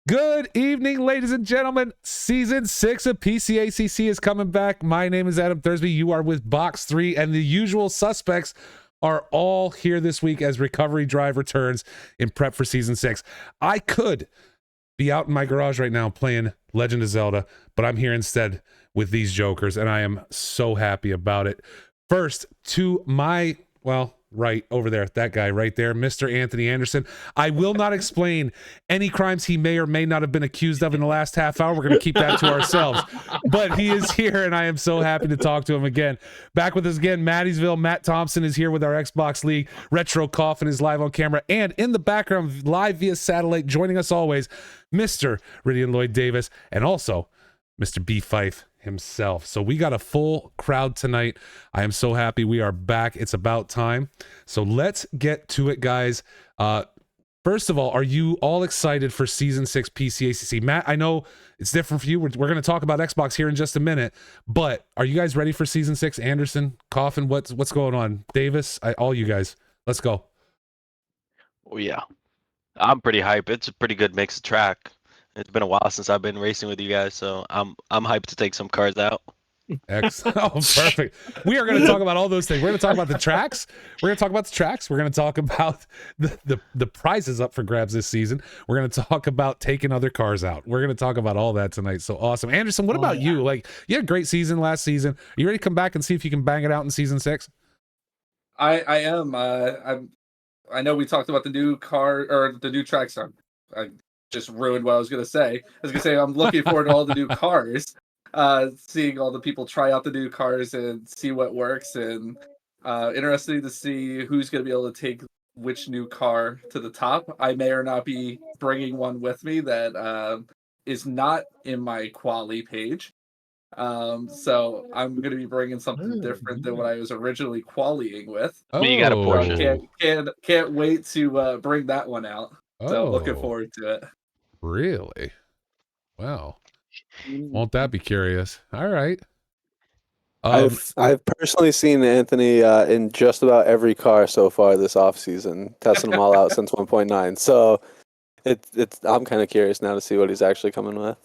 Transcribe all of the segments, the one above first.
Good evening, ladies and gentlemen. Season 6 of PCACC is coming back. My name is Adam Thursby. You are with Box 3, and the usual suspects are all here this week as Recovery Drive returns in prep for Season 6. I could be out in my garage right now playing Legend of Zelda, but I'm here instead with these jokers, and I am so happy about it. First, to my, right over there, that guy right there, Mr. Anthony Anderson. I will not explain any crimes he may or may not have been accused of in the last half hour. We're going to keep that to ourselves. But he is here, and I am so happy to talk to him again. Back with us again, Mattiesville. Matt Thompson is here with our Xbox League. Retro Coffin is live on camera. And in the background, live via satellite, joining us always, Mr. Ridian Lloyd Davis, and also Mr. B. Fife himself. So we got a full crowd tonight. I am so happy we are back. It's about time. So let's get to it, guys. First of all, are you all excited for Season 6 PCACC? Matt, I know it's different for you. We're going to talk about Xbox here in just a minute, but are you guys ready for Season 6? Anderson, Coffin, what's going on? Davis, all you guys, let's go. Oh yeah, I'm pretty hyped. It's a pretty good mixed track. It's been a while since I've been racing with you guys, so I'm hyped to take some cars out. Excellent. Oh, perfect. We are going to talk about all those things. We're going to talk about the tracks. We're going to talk about the prizes up for grabs this season. We're going to talk about taking other cars out. We're going to talk about all that tonight. So awesome. Anderson, what about you? Like, you had a great season last season. Are you ready to come back and see if you can bang it out in Season 6? I am. I know we talked about the new car or the new tracks. I just ruined what I was going to say. I'm looking forward to all the new cars, seeing all the people try out the new cars and see what works, and interesting to see who's going to be able to take which new car to the top. I may or not be bringing one with me that is not in my quali page. So I'm going to be bringing something different than what I was originally qualiing with. Oh, you got a Porsche. Can't wait to bring that one out. So looking forward to it. Really? Wow. Won't that be curious? All right. I've personally seen Anthony in just about every car so far this offseason, testing them all out since 1.9. So I'm kind of curious now to see what he's actually coming with.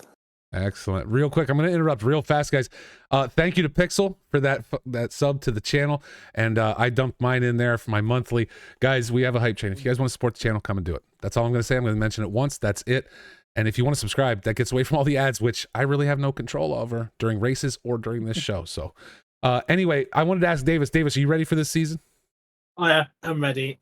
Excellent. Real quick, I'm going to interrupt real fast, guys. Thank you to Pixel for that sub to the channel, and I dumped mine in there for my monthly. Guys, we have a hype chain. If you guys want to support the channel, come and do it. That's all I'm going to say. I'm going to mention it once. That's it. And if you want to subscribe, that gets away from all the ads, which I really have no control over during races or during this show. So anyway, I wanted to ask Davis. Davis, are you ready for this season? Oh yeah, I'm ready.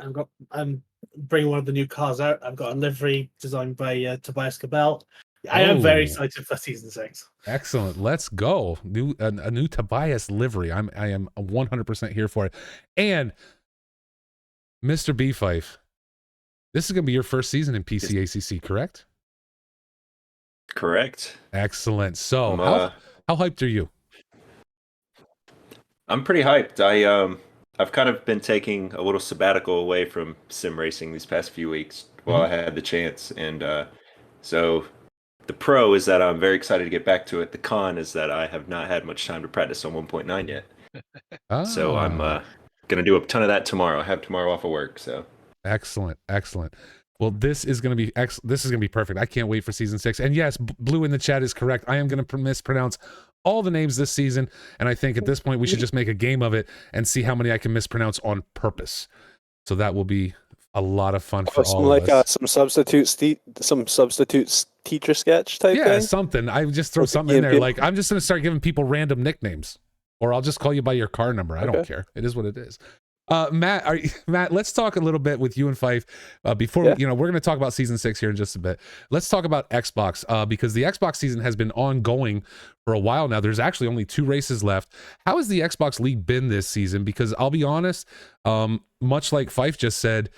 I'm bringing one of the new cars out. I've got a livery designed by Tobias Cabell. I am very excited for Season 6. Excellent. Let's go. A new Tobias livery. I am 100% here for it. And Mr. B. Fife, this is going to be your first season in PCACC, correct? Correct. Excellent. So how hyped are you? I'm pretty hyped. I've kind of been taking a little sabbatical away from sim racing these past few weeks while I had the chance. And so the pro is that I'm very excited to get back to it. The con is that I have not had much time to practice on 1.9 yet. So I'm going to do a ton of that tomorrow. I have tomorrow off of work. So excellent. Well, this is going to be this is going to be perfect. I can't wait for Season 6. And yes, Blue in the chat is correct. I am going to mispronounce all the names this season, and I think at this point we should just make a game of it and see how many I can mispronounce on purpose. So that will be a lot of fun for all of us. Some substitute teacher sketch type thing. Something. I just throw something in there. Like, I'm just going to start giving people random nicknames, or I'll just call you by your car number. I don't care. It is what it is. Matt, let's talk a little bit with you and Fife before we're going to talk about season 6 here in just a bit. Let's talk about Xbox because the Xbox season has been ongoing for a while now. There's actually only 2 races left. How has the Xbox League been this season? Because I'll be honest, much like Fife just said,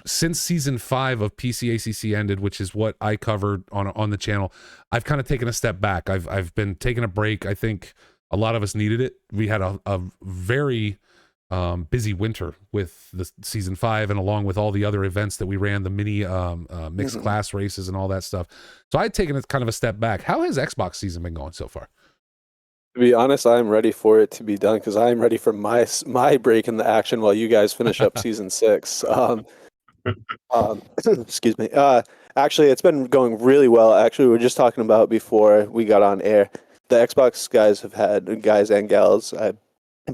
since season 5 of PCACC ended, which is what I covered on the channel, I've kind of taken a step back. I've been taking a break. I think a lot of us needed it. We had a very busy winter with the season 5, and along with all the other events that we ran, the mini mixed class races and all that stuff. So I'd taken kind of a step back. How has Xbox season been going so far? To be honest, I'm ready for it to be done because I'm ready for my break in the action while you guys finish up season 6. Excuse me. Actually, it's been going really well. Actually, we were just talking about before we got on air. The Xbox guys and gals, I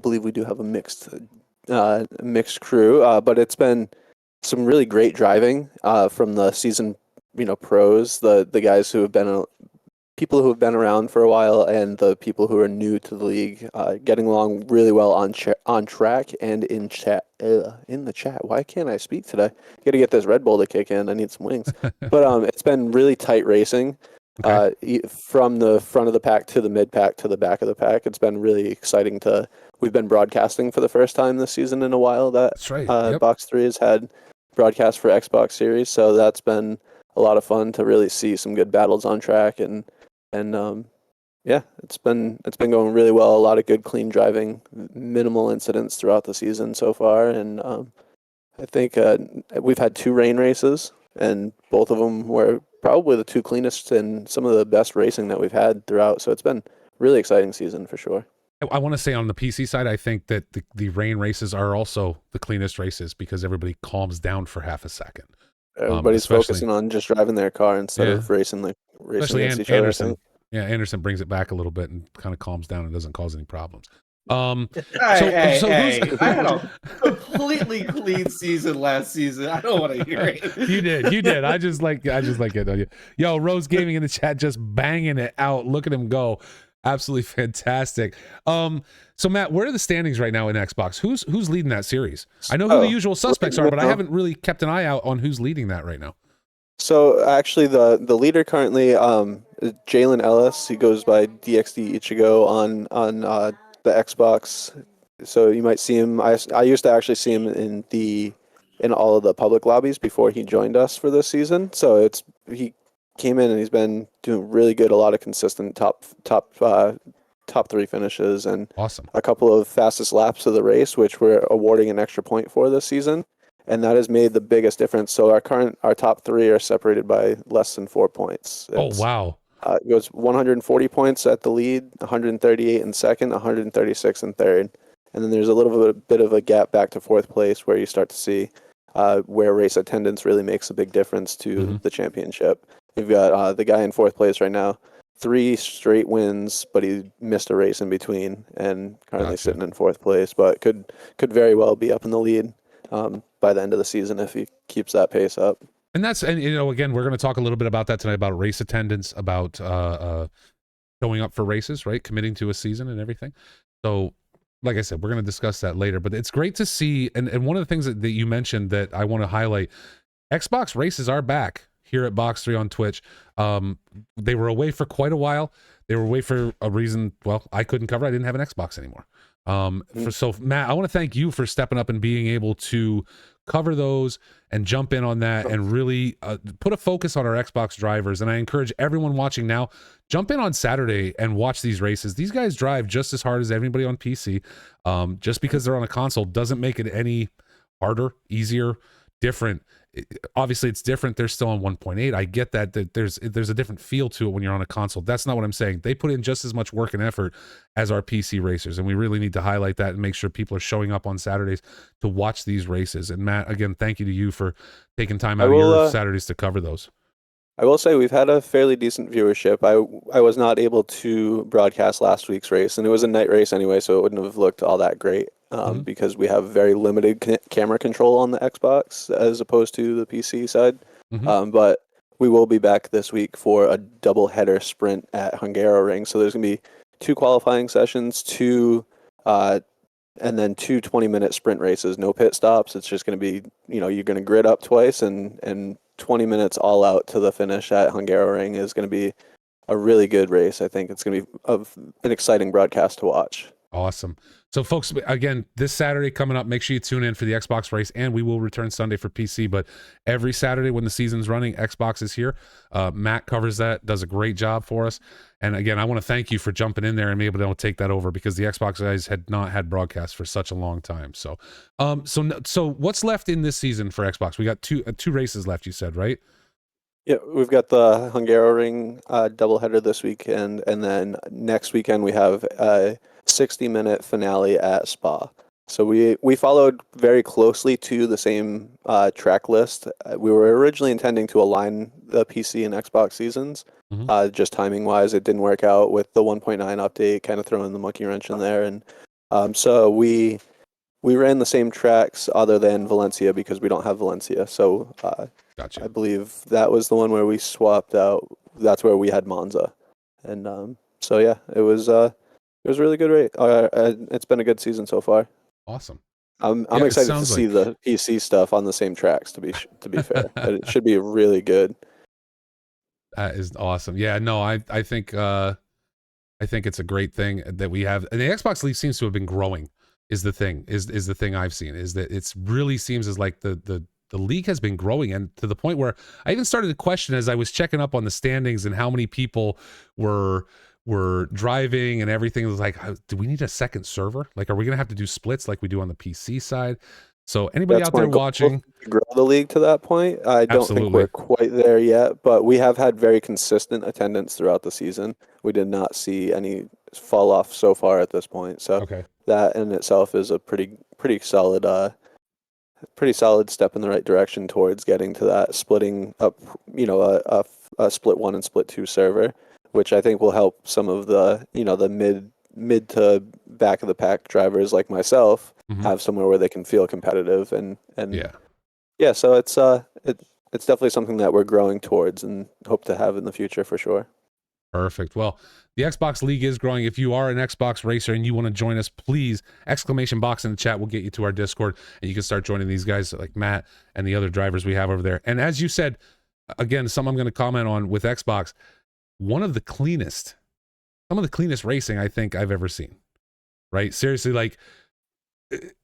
believe we do have a mixed crew, but it's been some really great driving from the season, pros, the guys who have been people who have been around for a while, and the people who are new to the league, getting along really well on track and in the chat. Why can't I speak today? Got to get this Red Bull to kick in. I need some wings. But it's been really tight racing. Okay. From the front of the pack to the mid pack to the back of the pack. It's been really exciting we've been broadcasting for the first time this season in a while. That's right. Yep. Box3 has had broadcast for Xbox Series, so that's been a lot of fun to really see some good battles on track, and it's been going really well. A lot of good clean driving, minimal incidents throughout the season so far, and I think we've had 2 rain races, and both of them were probably the 2 cleanest and some of the best racing that we've had throughout. So it's been really exciting season for sure. I want to say on the PC side, I think that the rain races are also the cleanest races because everybody calms down for half a second. Everybody's focusing on just driving their car instead of racing against each Anderson. Yeah, Anderson brings it back a little bit and kind of calms down and doesn't cause any problems. I had a completely clean season last season. I don't want to hear it. You did. I just like it. Yo, Rose Gaming in the chat just banging it out. Look at him go. Absolutely fantastic. So Matt, where are the standings right now in Xbox? Who's leading that series? I know who the usual suspects are, but I haven't really kept an eye out on who's leading that right now. So actually, the leader currently, Jalen Ellis. He goes by DXD Ichigo on the Xbox. So you might see him. I used to actually see him in all of the public lobbies before he joined us for this season. So he came in and he's been doing really good. A lot of consistent top 3 finishes and awesome. A couple of fastest laps of the race, which we're awarding an extra point for this season. And that has made the biggest difference. So our top 3 are separated by less than 4 points. Oh, wow. It goes 140 points at the lead, 138 in second, 136 in third. And then there's a little bit of a gap back to 4th place where you start to see where race attendance really makes a big difference to the championship. You've got the guy in 4th place right now, 3 straight wins, but he missed a race in between and currently sitting in 4th place, but could very well be up in the lead by the end of the season if he keeps that pace up. And again, we're going to talk a little bit about that tonight, about race attendance, about showing up for races, right? Committing to a season and everything. So like I said, we're going to discuss that later, but it's great to see. And one of the things that you mentioned that I want to highlight, Xbox races are back here at Box3 on Twitch. They were away for quite a while. They were away for a reason. Well, I couldn't cover. I didn't have an Xbox anymore. So Matt, I want to thank you for stepping up and being able to cover those and jump in on that and really put a focus on our Xbox drivers. And I encourage everyone watching now, jump in on Saturday and watch these races. These guys drive just as hard as everybody on PC. Just because they're on a console doesn't make it any harder, easier, different. Obviously it's different. They're still on 1.8. I get that there's a different feel to it when you're on a console. That's not what I'm saying. They put in just as much work and effort as our PC racers, and we really need to highlight that and make sure people are showing up on Saturdays to watch these races. And Matt, again, thank you to you for taking time out of your Saturdays to cover those. I will say we've had a fairly decent viewership. I was not able to broadcast last week's race, and it was a night race anyway, so it wouldn't have looked all that great because we have very limited camera control on the Xbox as opposed to the PC side. But we will be back this week for a double header sprint at Hungaroring. So there's going to be 2 qualifying sessions, and then 2 20-minute sprint races, no pit stops. It's just going to be, you're going to grid up twice and 20 minutes all out to the finish at Hungaroring is going to be a really good race. I think it's going to be an exciting broadcast to watch. Awesome. So folks, again, this Saturday coming up, make sure you tune in for the Xbox race, and we will return Sunday for PC, but every Saturday when the season's running, Xbox is here. Matt covers that, does a great job for us. And again, I want to thank you for jumping in there and being able to take that over, because the Xbox guys had not had broadcasts for such a long time. So, so what's left in this season for Xbox? We got two races left, you said, right? Yeah, we've got the Hungaroring doubleheader this weekend, and then next weekend we have a 60-minute finale at Spa. So we followed very closely to the same track list. We were originally intending to align the PC and Xbox seasons. Just timing-wise, it didn't work out with the 1.9 update, kind of throwing the monkey wrench in there. And so we ran the same tracks other than Valencia because we don't have Valencia. So Gotcha. I believe that was the one where we swapped out. That's where we had Monza. And so, yeah, it was a really good race. It's been a good season so far. Awesome. I'm excited to see the PC stuff on the same tracks, to be fair. It should be really good. That is awesome. Yeah, no, I think it's a great thing that we have. And the Xbox League seems to have been growing is the thing I've seen, is that it's really seems as like the league has been growing, and to the point where I even started to question as I was checking up on the standings and how many people were driving and everything. It was like, do we need a second server? Like, are we gonna have to do splits like we do on the PC side? So anybody out there watching, to grow the league to that point, I don't think we're quite there yet, but we have had very consistent attendance throughout the season. We did not see any fall off so far at this point. So that in itself is a pretty solid step in the right direction towards getting to that splitting up, a split 1 and split 2 server, which I think will help some of the, the mid to back of the pack drivers like myself have somewhere where they can feel competitive and so it's definitely something that we're growing towards and hope to have in the future for sure. Perfect. Well, the Xbox League is growing. If you are an Xbox racer and you want to join us, please, exclamation box in the chat will get you to our Discord, and you can start joining these guys like Matt and the other drivers we have over there. And as you said, again, some I'm going to comment on with Xbox, some of the cleanest racing I think I've ever seen. Right? Seriously, like,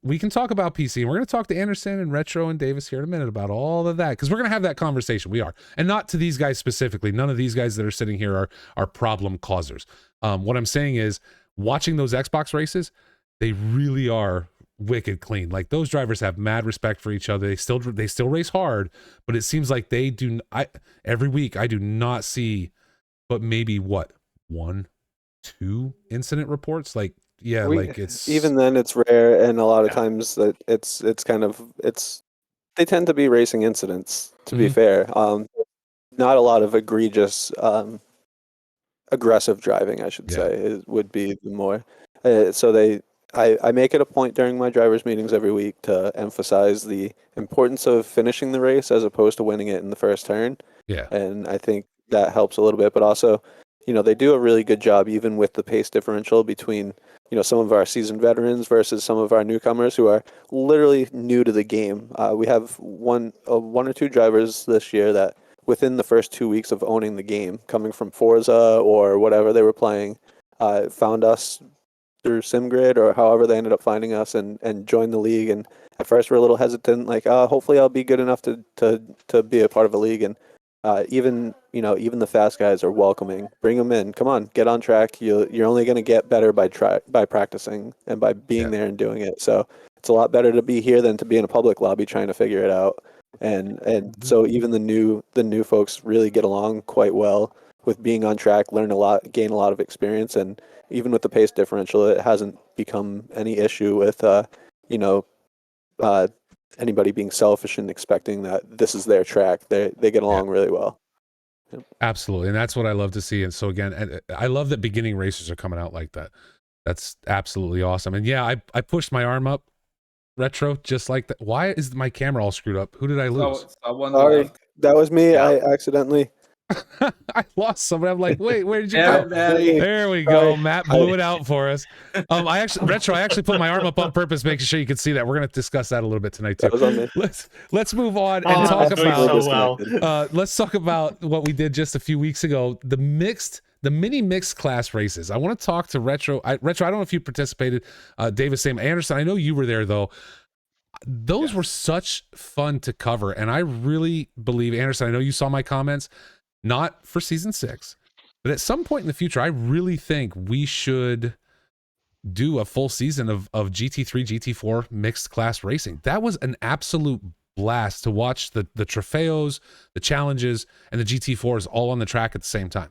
we can talk about PC, and we're going to talk to Anderson and Retro and Davis here in a minute about all of that, because we're going to have that conversation. We are, and not to these guys specifically. None of these guys that are sitting here are problem causers. What I'm saying is, watching those Xbox races, they really are wicked clean. Like, those drivers have mad respect for each other. They still race hard, but it seems like they do. Every week I do not see, but maybe 1, 2 incident reports. Like, yeah, like it's even then it's rare, and a lot of times that it's they tend to be racing incidents, to be fair. Not a lot of egregious aggressive driving, I should say, it would be the more. So I make it a point during my drivers meetings every week to emphasize the importance of finishing the race as opposed to winning it in the first turn. Yeah. And I think that helps a little bit, but also, they do a really good job even with the pace differential between some of our seasoned veterans versus some of our newcomers who are literally new to the game. We have one or two drivers this year that within the first 2 weeks of owning the game, coming from Forza or whatever they were playing, found us through SimGrid or however they ended up finding us and joined the league. And at first we're a little hesitant, like, hopefully I'll be good enough to be a part of a league. And even the fast guys are welcoming. Bring them in. Come on, get on track. You're only going to get better by practicing and by being there and doing it. So it's a lot better to be here than to be in a public lobby trying to figure it out. And so even the new folks really get along quite well with being on track, learn a lot, gain a lot of experience, and even with the pace differential, it hasn't become any issue with anybody being selfish and expecting that this is their track. They get along really well. Absolutely, and that's what I love to see. And so again, I love that beginning racers are coming out like that. That's absolutely awesome. And yeah, I pushed my arm up, retro, just like that. Why is my camera all screwed up? Who did I lose? One Sorry, left. that was me. Yeah. I accidentally. I lost somebody. I'm like, wait, where did you Damn go? it, Maddie. There we go. Matt blew it out for us. I actually put my arm up on purpose, making sure you can see that. We're going to discuss that a little bit tonight too. That was on me. Let's move on and talk doing about. so well. Let's talk about what we did just a few weeks ago. The mini mixed class races. I want to talk to Retro. Retro, I don't know if you participated. Davis, same. Anderson, I know you were there though. Those were such fun to cover, and I really believe, Anderson, I know you saw my comments. Not for season 6, but at some point in the future, I really think we should do a full season of GT3, GT4 mixed class racing. That was an absolute blast to watch the Trofeos, the challenges, and the GT4s all on the track at the same time.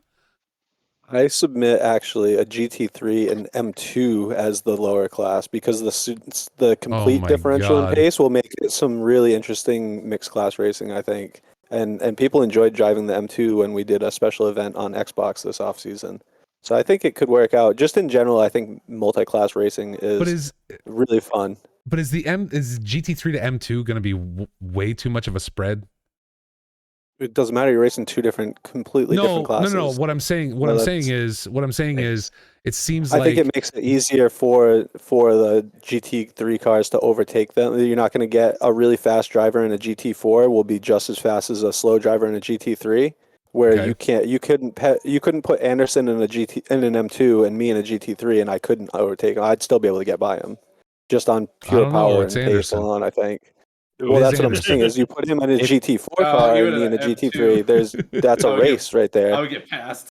I submit actually a GT3 and M2 as the lower class because the complete my differential God. in pace will make it some really interesting mixed class racing, I think. And people enjoyed driving the M2 when we did a special event on Xbox this offseason. So I think it could work out. Just in general, I think multi-class racing is really fun. But is GT3 to M2 going to be way too much of a spread? It doesn't matter. You're racing two completely different classes. No. What I'm saying is, it seems like I think it makes it easier for the GT3 cars to overtake them. You're not going to get a really fast driver in a GT4 will be just as fast as a slow driver in a GT3. Where you couldn't put Anderson in an M2 and me in a GT3, and I couldn't overtake him. I'd still be able to get by him, just on pure power and pace alone, I think. Well, that's what I'm saying. Is you put him in a GT4 car and me in a GT3. That's a race right there. I would get passed.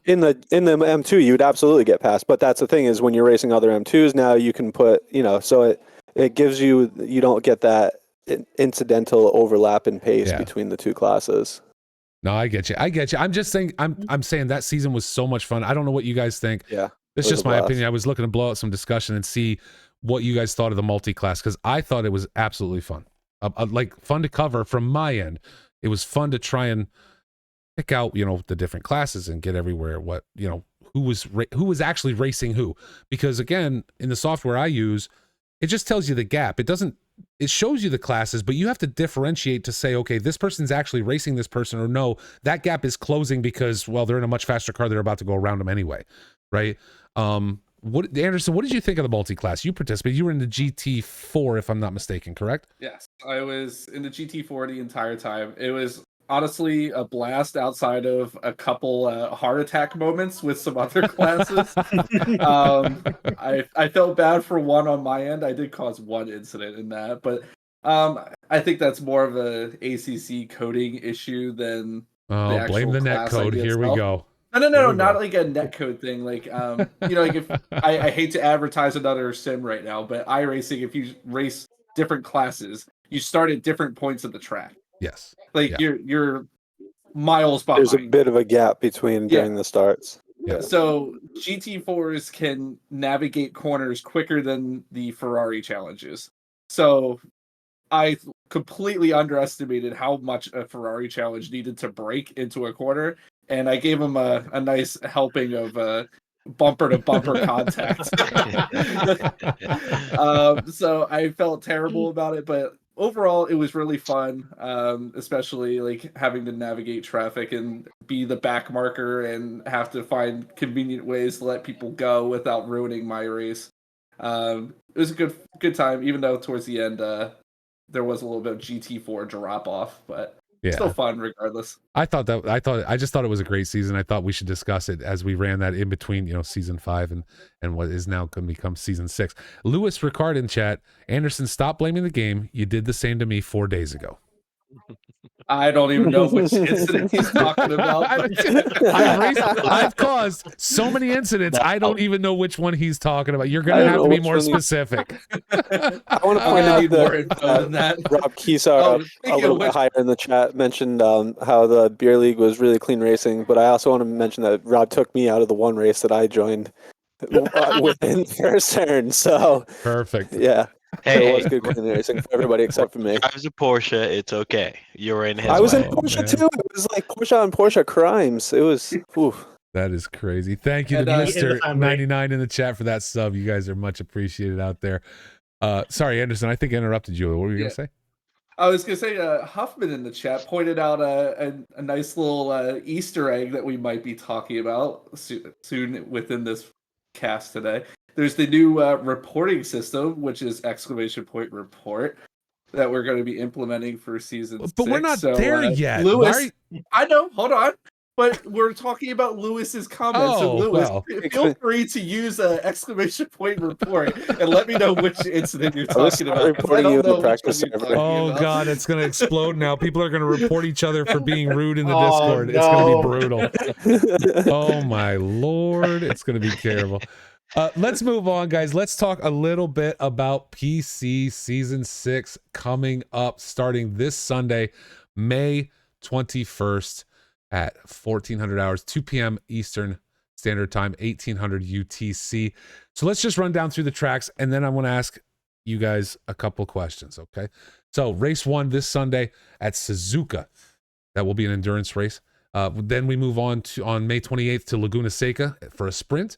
In the M2, you would absolutely get past. But that's the thing is when you're racing other M2s now, you can put so it gives you don't get that incidental overlap in pace between the two classes. No, I get you. I'm just saying. I'm saying that season was so much fun. I don't know what you guys think. Yeah, it's just my opinion. I was looking to blow out some discussion and see what you guys thought of the multi-class because I thought it was absolutely fun. Like fun to cover from my end. It was fun to try and pick out the different classes and get everywhere. What who was actually racing who? Because again, in the software I use, it just tells you the gap. It shows you the classes, but you have to differentiate to say, okay, this person's actually racing this person, or no, that gap is closing because, well, they're in a much faster car. They're about to go around them anyway, right? Anderson, what did you think of the multi-class? You participated. You were in the GT4, if I'm not mistaken, correct? Yes, I was in the GT4 the entire time. It was honestly a blast outside of a couple heart attack moments with some other classes. I felt bad for one on my end. I did cause one incident in that, but I think that's more of a ACC coding issue than the actual blame the net code. Here we go. No, not like a netcode thing. Like, like if I hate to advertise another sim right now, but iRacing, if you race different classes, you start at different points of the track. Yes. Like you're miles behind. There's a bit of a gap between during the starts. Yeah. So GT4s can navigate corners quicker than the Ferrari challenges. So I completely underestimated how much a Ferrari challenge needed to break into a corner. And I gave him a nice helping of bumper to bumper contact. So I felt terrible about it, but overall it was really fun, especially like having to navigate traffic and be the back marker and have to find convenient ways to let people go without ruining my race. It was a good time, even though towards the end there was a little bit of GT4 drop off, but still fun regardless. I just thought it was a great season. I thought we should discuss it as we ran that in between, season 5 and what is now going to become season 6. Lewis Ricard in chat, Anderson, stop blaming the game. You did the same to me 4 days ago. I don't even know which incident he's talking about. I've caused so many incidents. I don't even know which one he's talking about. You're going to have to be more specific. I want to point out more info than that. Rob Keesar, a little bit higher in the chat, mentioned how the beer league was really clean racing. But I also want to mention that Rob took me out of the one race that I joined within the first turn. So perfect. Yeah. Hey, was good clean racing for everybody except for me. drives a Porsche. It's okay. You were in his I was in way. Oh, Porsche man. too. It was like Porsche on Porsche crimes. It was. Oof. That is crazy. Thank you to And, in the Mr. family. 99 in the chat for that sub. You guys are much appreciated out there. Sorry, Anderson, I think I interrupted you. What were you going to say? I was gonna say, Huffman in the chat pointed out a nice little Easter egg that we might be talking about soon within this cast today. There's the new reporting system, which is !report, that we're going to be implementing for season 6. But we're not there yet. Lewis, Why are you- I know. Hold on. But we're talking about Lewis's comments. So Oh, Lewis, well. feel free to use !report and let me know which incident you're I was talking about. 'Cause I reporting you don't in the know which practice one you're server. talking Oh about. God, it's gonna explode now. People are gonna report each other for being rude in the Oh, Discord. It's gonna be no. brutal. Oh my Lord, it's gonna be terrible. Let's move on, guys. Let's talk a little bit about PC Season 6 coming up starting this Sunday, May 21st at 1400 hours, 2 p.m. Eastern Standard Time, 1800 UTC. So let's just run down through the tracks, and then I want to ask you guys a couple questions, okay? So race 1 this Sunday at Suzuka. That will be an endurance race. Then we move on May 28th to Laguna Seca for a sprint.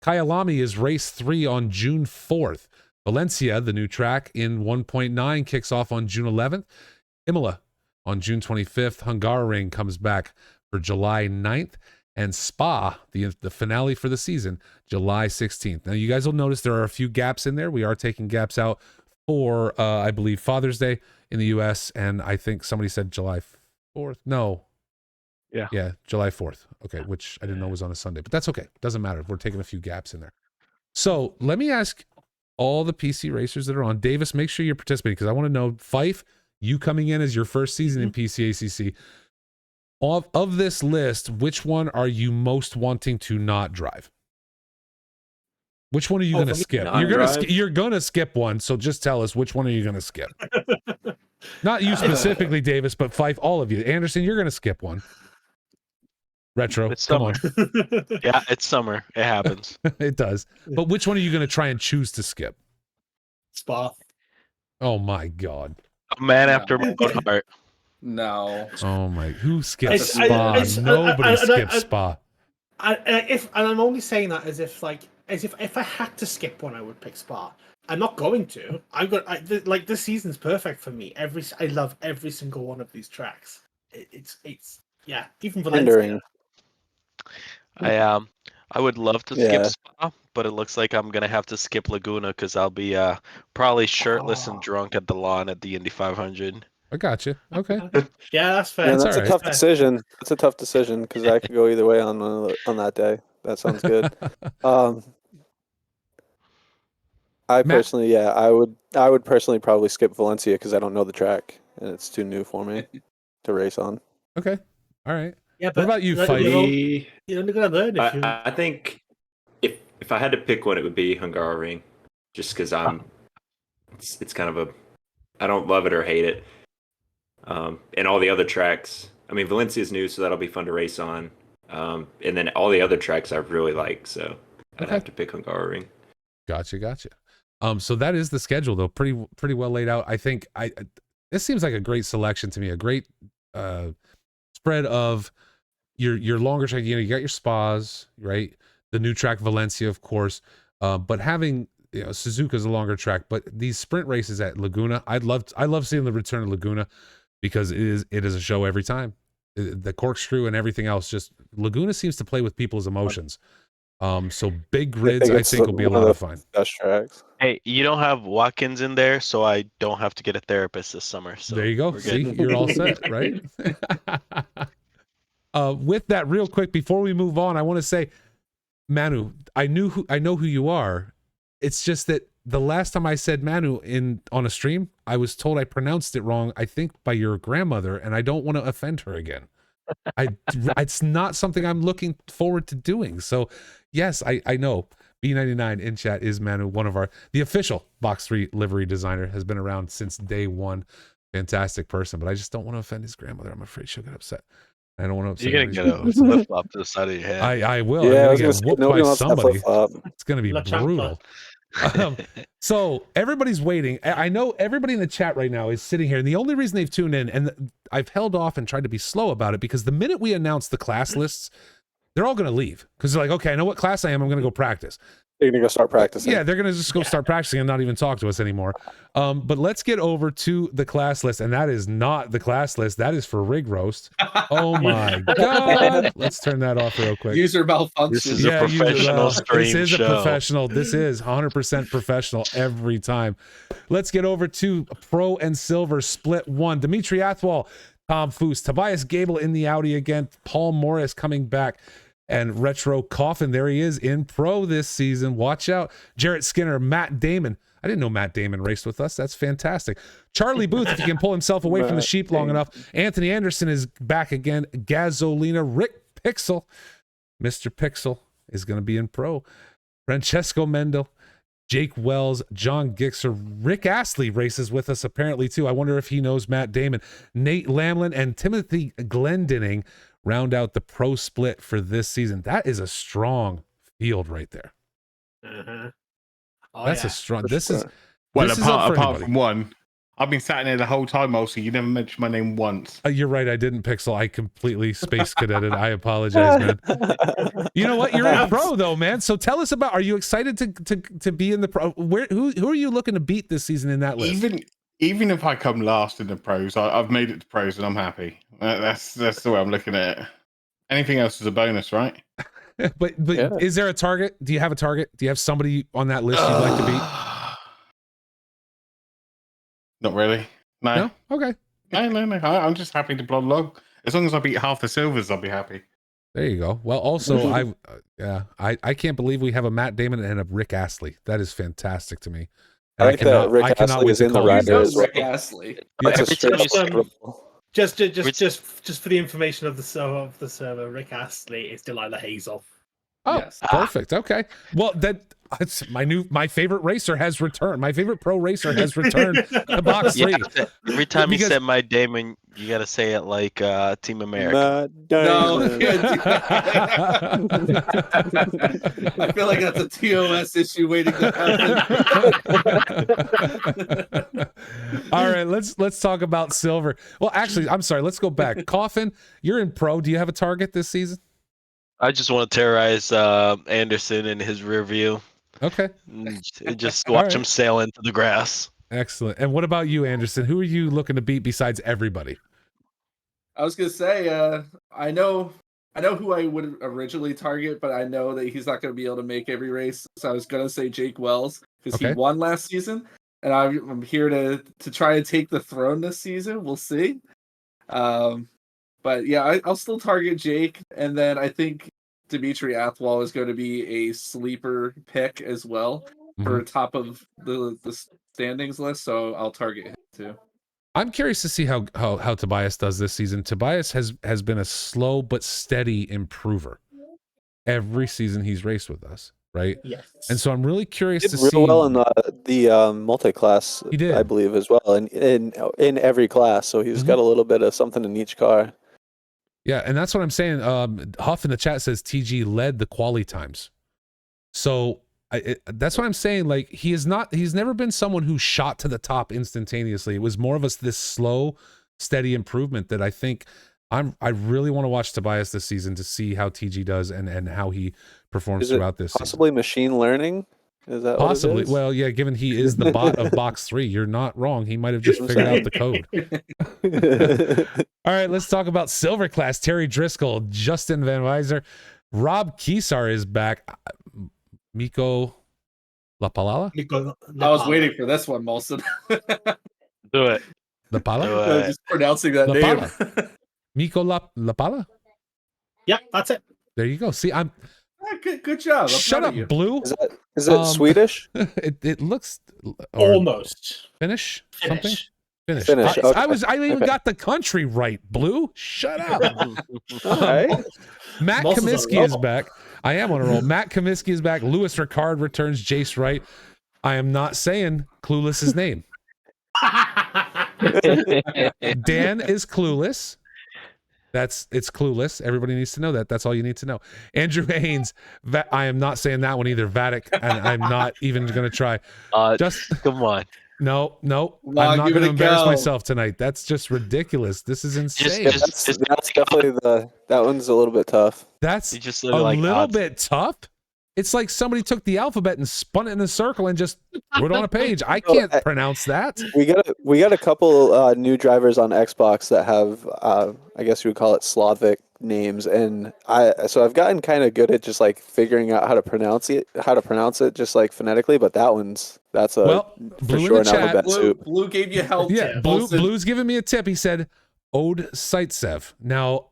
Kyalami is race 3 on June 4th. Valencia, the new track in 1.9, kicks off on June 11th. Imola on June 25th. Hungaroring comes back for July 9th. And Spa, the finale for the season, July 16th. Now, you guys will notice there are a few gaps in there. We are taking gaps out for, I believe, Father's Day in the U.S., and I think somebody said July 4th. No. Yeah, July 4th. Okay, which I didn't know was on a Sunday, but that's okay. Doesn't matter. We're taking a few gaps in there. So let me ask all the PC racers that are on. Davis, make sure you're participating because I want to know, Fife, you coming in as your first season in PCACC. Of this list, which one are you most wanting to not drive? Which one are you going to skip? You're going to skip one, so just tell us which one are you going to skip. Not you specifically, Davis, but Fife, all of you. Anderson, you're going to skip one. Retro, It's come summer. on. Yeah, it's summer. It happens. It does. But which one are you going to try and choose to skip? Spa. Oh my God. A man No. after my own heart. No. Oh my. Who skips It's- Spa? Nobody skips Spa. And I'm only saying that as if if I had to skip one, I would pick Spa. I'm not going to. This season's perfect for me. I love every single one of these tracks. It's yeah. Even Valencia. I would love to skip Spa, but it looks like I'm gonna have to skip Laguna because I'll be probably shirtless and drunk at the lawn at the Indy 500. I got you. Okay. Yeah, that's fair. Yeah, that's all a right. tough decision. That's a tough decision because I could go either way on that day. That sounds good. I personally, I would personally probably skip Valencia because I don't know the track and it's too new for me to race on. Okay. All right. Yeah, What about you, Fife? You're only gonna learn if you. I think if I had to pick one, it would be Hungaroring, just because it's kind of a, I don't love it or hate it. And all the other tracks, I mean, Valencia's new, so that'll be fun to race on. And then all the other tracks I really like, so I'd have to pick Hungaroring. Gotcha. So that is the schedule, though. Pretty well laid out. I think this seems like a great selection to me. A great spread of your longer track. You got your Spas, right? The new track Valencia, of course. But having Suzuka's a longer track, but these sprint races at Laguna, I love seeing the return of Laguna because it is a show every time. The corkscrew and everything else, just Laguna seems to play with people's emotions. So big grids, I think will be a lot of fun. Best tracks. Hey, you don't have Watkins in there, so I don't have to get a therapist this summer. So there you go. See, you're all set, right? With that, real quick before we move on, I want to say, Manu, I know who you are. It's just that the last time I said Manu on a stream, I was told I pronounced it wrong, I think by your grandmother, and I don't want to offend her again. It's not something I'm looking forward to doing. So yes, I know B99 in chat is Manu, one of the official Box 3 livery designer, has been around since day one. Fantastic person, but I just don't want to offend his grandmother. I'm afraid she'll get upset. I don't want to upset. You're gonna get a flip flop to the side of your head. I will. Yeah, I'm I was gonna gonna get say, whooped nobody by wants that somebody. flip-flop. It's gonna be La Champa. brutal. So everybody's waiting. I know everybody in the chat right now is sitting here, and the only reason they've tuned in, and I've held off and tried to be slow about it, because the minute we announce the class lists, they're all going to leave because they're like, okay, I know what class I am. I'm going to go practice. They're gonna go start practicing. Yeah, they're going to just go start practicing and not even talk to us anymore. But let's get over to the class list, and that is not the class list. That is for Rig Roast. Oh my God. Let's turn that off real quick. User malfunction. This is a professional stream This is show. a professional. This is 100% professional every time. Let's get over to Pro and Silver Split 1. Dimitri Athwal, Tom Foose, Tobias Gable in the Audi again, Paul Morris coming back, and Retro Coffin. There he is in Pro this season. Watch out. Jarrett Skinner, Matt Damon. I didn't know Matt Damon raced with us. That's fantastic. Charlie Booth, if he can pull himself away from the sheep long enough. Anthony Anderson is back again. Gasolina. Rick Pixel. Mr. Pixel is going to be in Pro. Francesco Mendel. Jake Wells, John Gixer, Rick Astley races with us apparently too. I wonder if he knows Matt Damon. Nate Lamlin and Timothy Glendinning round out the Pro split for this season. That is a strong field right there. Oh, That's yeah. a strong. For This sure. is Well, this is up for apart anybody. from one, I've been sat in there the whole time, also. You never mentioned my name once. You're right. I didn't Pixel. I completely space cadetted. I apologize, man. You know what? You're in Pro though, man. So tell us about. Are you excited to be in the Pro? Who are you looking to beat this season in that list? Even if I come last in the pros, I've made it to pros and I'm happy. That's the way I'm looking at it. Anything else is a bonus, right? but Yeah. Is there a target? Do you have a target? Do you have somebody on that list you'd like to beat? Not really. No. No. Okay. No. I'm just happy to plod along. As long as I beat half the silvers, I'll be happy. There you go. Well, also, I can't believe we have a Matt Damon and a Rick Astley. That is fantastic to me. I like that Rick Astley is in the rider as well. Rick Astley. That's a Every straight time you up- Just for the information of the server, Rick Astley is Delilah Hazel. Oh, Yes. perfect. Okay. Well, that's my favorite racer has returned. My favorite pro racer has returned to Box 3. Yeah, every time Because- you said my Damon, you gotta say it like Team America. No, Damon. I feel like that's a TOS issue waiting to happen. All right, let's talk about silver. Well, actually, I'm sorry. Let's go back. Coffin, you're in Pro. Do you have a target this season? I just want to terrorize Anderson in his rear view. Okay. Just All watch right. him sail into the grass. Excellent. And what about you, Anderson? Who are you looking to beat besides everybody? I was gonna say, I know who I would originally target, but I know that he's not gonna be able to make every race. So I was gonna say Jake Wells because Okay. he won last season, and I'm here to try and take the throne this season. We'll see. But yeah, I'll still target Jake, and then I think Dimitri Athwal is going to be a sleeper pick as well for top of the standings list. So I'll target him too. I'm curious to see how Tobias does this season. Tobias has been a slow but steady improver every season he's raced with us, right? Yes. And so I'm really curious Did to real see. well in the multi-class, He did. I believe, as well, and in every class. So he's Mhm. got a little bit of something in each car. Yeah, and that's what I'm saying. Huff in the chat says TG led the quali times. So that's what I'm saying. Like he's never been someone who shot to the top instantaneously. It was more of this slow, steady improvement that I think I really want to watch Tobias this season to see how TG does and how he performs Is it throughout this season. Possibly machine learning? Is that Possibly. What it is? Well, yeah, given he is the bot of Box 3, you're not wrong. He might have just figured out the code. All right, let's talk about silver class. Terry Driscoll, Justin Van Weiser, Rob Kesar is back. Miko Lapalala? I was waiting for this one, Molson. Do it. Lapala? Do I was it. just pronouncing that name. Miko Lapala? Yeah, that's it. There you go. See, I'm Good job. I'm shut proud up, of you. Blue. Is that Swedish? It looks or Almost. Finnish something. Finish. Finnish. Finnish, I even okay. got the country right. Blue. Shut up. All right. Matt Moss is on a Comiskey is roll. back. I am on a roll. Matt Comiskey is back. Louis Ricard returns. Jace Wright. I am not saying Clueless's name. Dan is clueless. It's clueless. Everybody needs to know that. That's all you need to know. Andrew Haynes, I am not saying that one either. Vatic, and I'm not even going to try. Just come on. No, Come I'm on, not give going it to a embarrass go. myself tonight. That's just ridiculous. This is insane. Just- That's definitely that one's a little bit tough. That's You just a look like little odds. bit tough. It's like somebody took the alphabet and spun it in a circle and just threw it on a page. I can't pronounce that. We got a couple new drivers on Xbox that have I guess you would call it Slavic names, and I've gotten kind of good at just like figuring out how to pronounce it just like phonetically, but that's a Well, for Blue sure in the an chat. alphabet soup. Blue gave you help. Yeah, Blue's giving me a tip. He said Ode Saitsev. Now,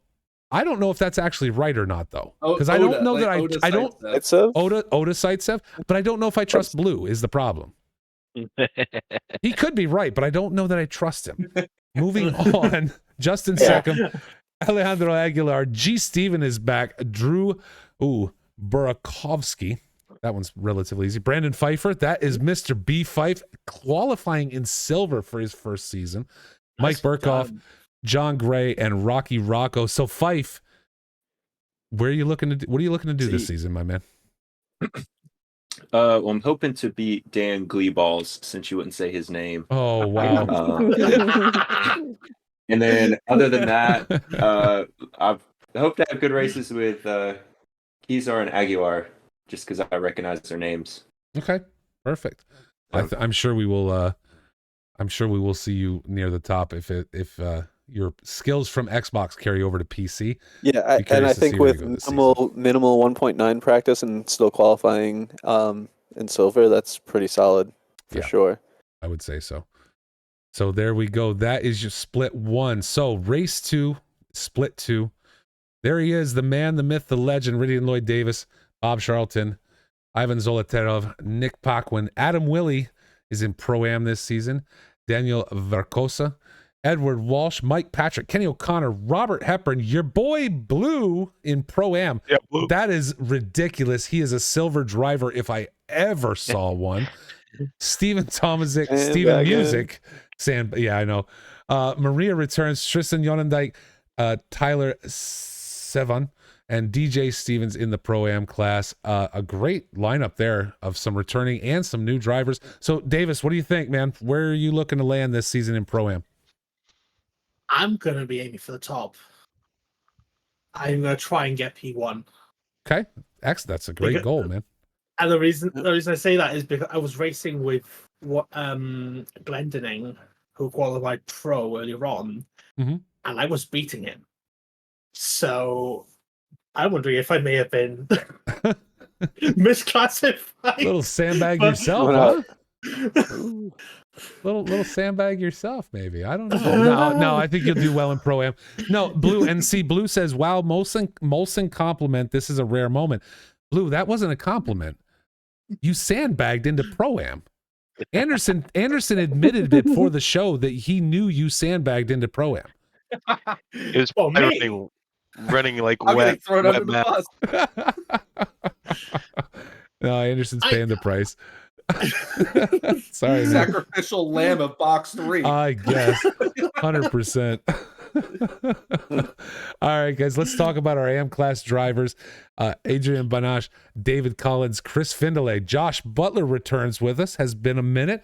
I don't know if that's actually right or not, though, because I don't know that I don't It's a Oda Saitsev, but I don't know if I trust Blue is the problem. He could be right, but I don't know that I trust him. Moving on, Justin Seckham, Alejandro Aguilar, G. Steven is back, Drew Burakovsky. That one's relatively easy. Brandon Pfeiffer, that is Mr. B. Fife, qualifying in silver for his first season. Mike Burkhoff, John Gray, and Rocky Rocco. So Fife, what are you looking to do this season, my man? Well, I'm hoping to beat Dan Gleeballs, since you wouldn't say his name. Oh, wow. And then other than that, I hope to have good races with Kizar and Aguilar, just because I recognize their names. Okay, perfect. I'm sure we will. I'm sure we will see you near the top if your skills from Xbox carry over to PC. Yeah, I think with minimal 1.9 practice and still qualifying in silver, that's pretty solid for sure. I would say so. So there we go. That is your split one. So race 2, split 2. There he is, the man, the myth, the legend, Ridian Lloyd Davis, Bob Charlton, Ivan Zolotarov, Nick Paquin, Adam Willey is in Pro-Am this season, Daniel Verkosa, Edward Walsh, Mike Patrick, Kenny O'Connor, Robert Hepburn, your boy Blue in Pro-Am. Yeah, Blue. That is ridiculous. He is a silver driver if I ever saw one. Stephen Tomazik, Steven Music, I know. Maria returns, Tristan Yonendijk, Tyler Sevan, and DJ Stevens in the Pro-Am class. A great lineup there of some returning and some new drivers. So, Davis, what do you think, man? Where are you looking to land this season in Pro-Am? I'm going to be aiming for the top. I'm going to try and get P1. Okay. Excellent. That's a great goal, man. And the reason I say that is because I was racing with Glendinning, who qualified pro earlier on, and I was beating him. So I'm wondering if I may have been misclassified. Little sandbag yourself, huh? Little sandbag yourself, maybe. I don't know. No, I think you'll do well in Pro-Am. No, Blue, and see, Blue says, wow, Molson compliment. This is a rare moment. Blue, that wasn't a compliment. You sandbagged into Pro-Am. Anderson admitted before the show that he knew you sandbagged into Pro-Am. It was running like I'm wet. thrown wet under the bus. No, Anderson's paying the price. Sorry, man. Sacrificial lamb of box 3. I guess 100%. All right, guys, let's talk about our AM class drivers. Adrian Banache, David Collins, Chris Findlay, Josh Butler returns with us. Has been a minute.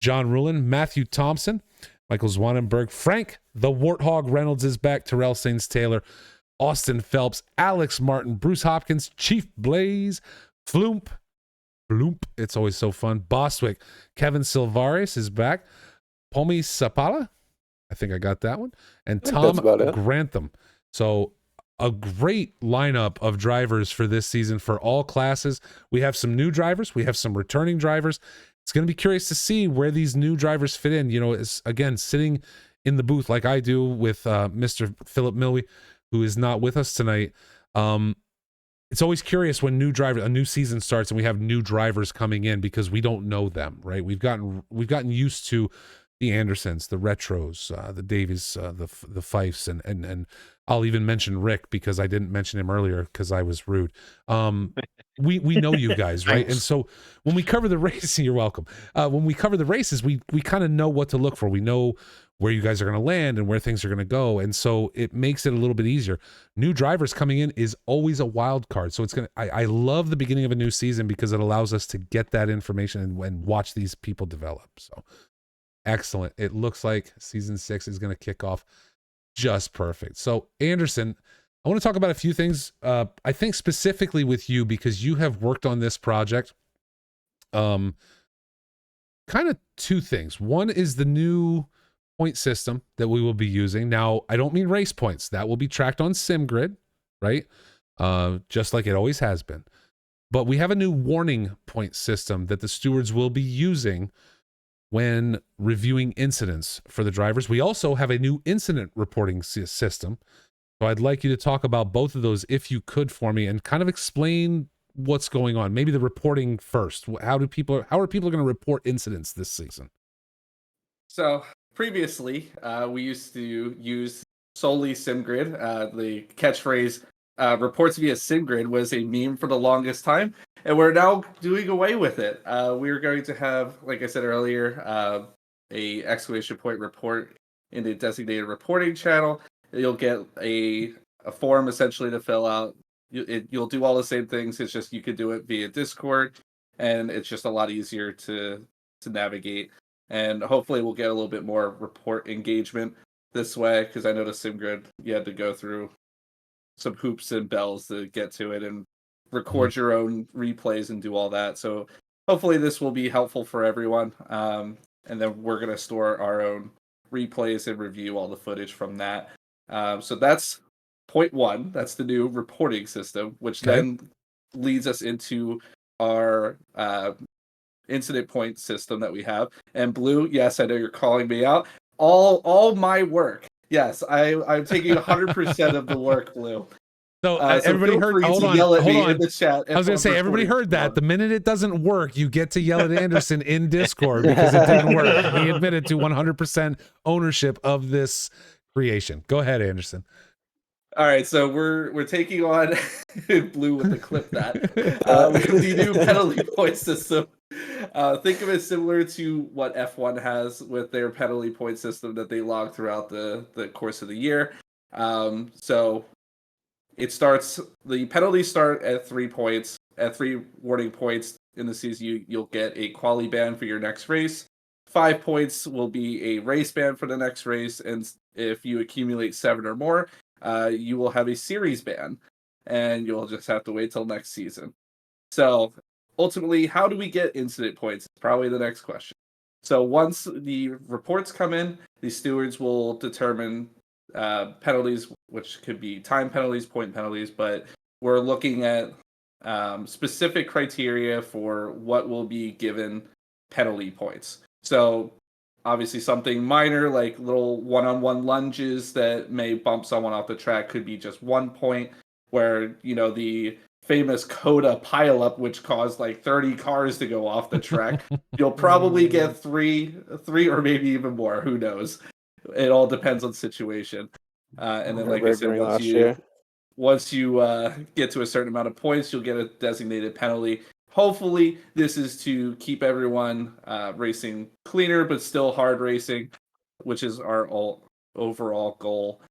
John Rulin, Matthew Thompson, Michael Zwanenberg, Frank the Warthog Reynolds is back. Terrell Sains Taylor, Austin Phelps, Alex Martin, Bruce Hopkins, Chief Blaze, Floomp. It's always so fun. Bostwick, Kevin Silvares is back. Pomi Sapala, I think I got that one. And Tom Grantham. So a great lineup of drivers for this season for all classes. We have some new drivers. We have some returning drivers. It's going to be curious to see where these new drivers fit in. You know, it's, again, sitting in the booth like I do with Mr. Philip Milwee, who is not with us tonight. It's always curious when a new season starts and we have new drivers coming in because we don't know them, right? We've gotten used to the Andersons, the Retros, the Davies, the Fifes, and I'll even mention Rick because I didn't mention him earlier because I was rude. We know you guys, right? And so when we cover the race, you're welcome. When we cover the races, we kind of know what to look for. We know where you guys are going to land and where things are going to go, and so it makes it a little bit easier. New drivers coming in is always a wild card, so it's gonna. I love the beginning of a new season because it allows us to get that information and watch these people develop. So. Excellent. It looks like season 6 is going to kick off just perfect. So, Anderson, I want to talk about a few things. I think specifically with you because you have worked on this project. Kind of two things. One is the new point system that we will be using. Now, I don't mean race points. That will be tracked on SimGrid, right? Just like it always has been. But we have a new warning point system that the stewards will be using when reviewing incidents for the drivers. We also have a new incident reporting system. So I'd like you to talk about both of those if you could for me and kind of explain what's going on. Maybe the reporting first. How are people going to report incidents this season? So previously, we used to use solely SimGrid. The catchphrase reports via SimGrid was a meme for the longest time, and we're now doing away with it. We're going to have, like I said earlier, a exclamation point report in the designated reporting channel. You'll get a form essentially to fill out. You'll do all the same things. It's just you could do it via Discord, and it's just a lot easier to navigate. And hopefully we'll get a little bit more report engagement this way, because I know the SimGrid, you had to go through some hoops and bells to get to it and record your own replays and do all that. So hopefully this will be helpful for everyone. And then we're going to store our own replays and review all the footage from that. So that's point one. That's the new reporting system, which then leads us into our incident point system that we have. And Blue, yes, I know you're calling me out. All my work. Yes, I'm taking 100% of the work, Blue. So everybody heard. Hold on. In the chat. I was going to say everybody heard that. The minute it doesn't work, you get to yell at Anderson in Discord because it didn't work. He admitted to 100% ownership of this creation. Go ahead, Anderson. All right, so we're taking on Blue with the clip that with the new penalty point system. Think of it similar to what F1 has with their penalty point system that they log throughout the course of the year. So the penalties start at 3 points. At 3 warning points in the season, you'll get a quali ban for your next race. 5 points will be a race ban for the next race, and if you accumulate 7 or more, you will have a series ban, and you'll just have to wait till next season. So ultimately, how do we get incident points? It's probably the next question. So once the reports come in, the stewards will determine penalties, which could be time penalties, point penalties, but we're looking at specific criteria for what will be given penalty points. So obviously something minor like little one-on-one lunges that may bump someone off the track could be just 1 point, where, you know, the famous Coda pileup, which caused like 30 cars to go off the track, you'll probably get three or maybe even more. Who knows? It all depends on the situation. And then, like I said, once you get to a certain amount of points, you'll get a designated penalty. Hopefully, this is to keep everyone racing cleaner, but still hard racing, which is our overall goal.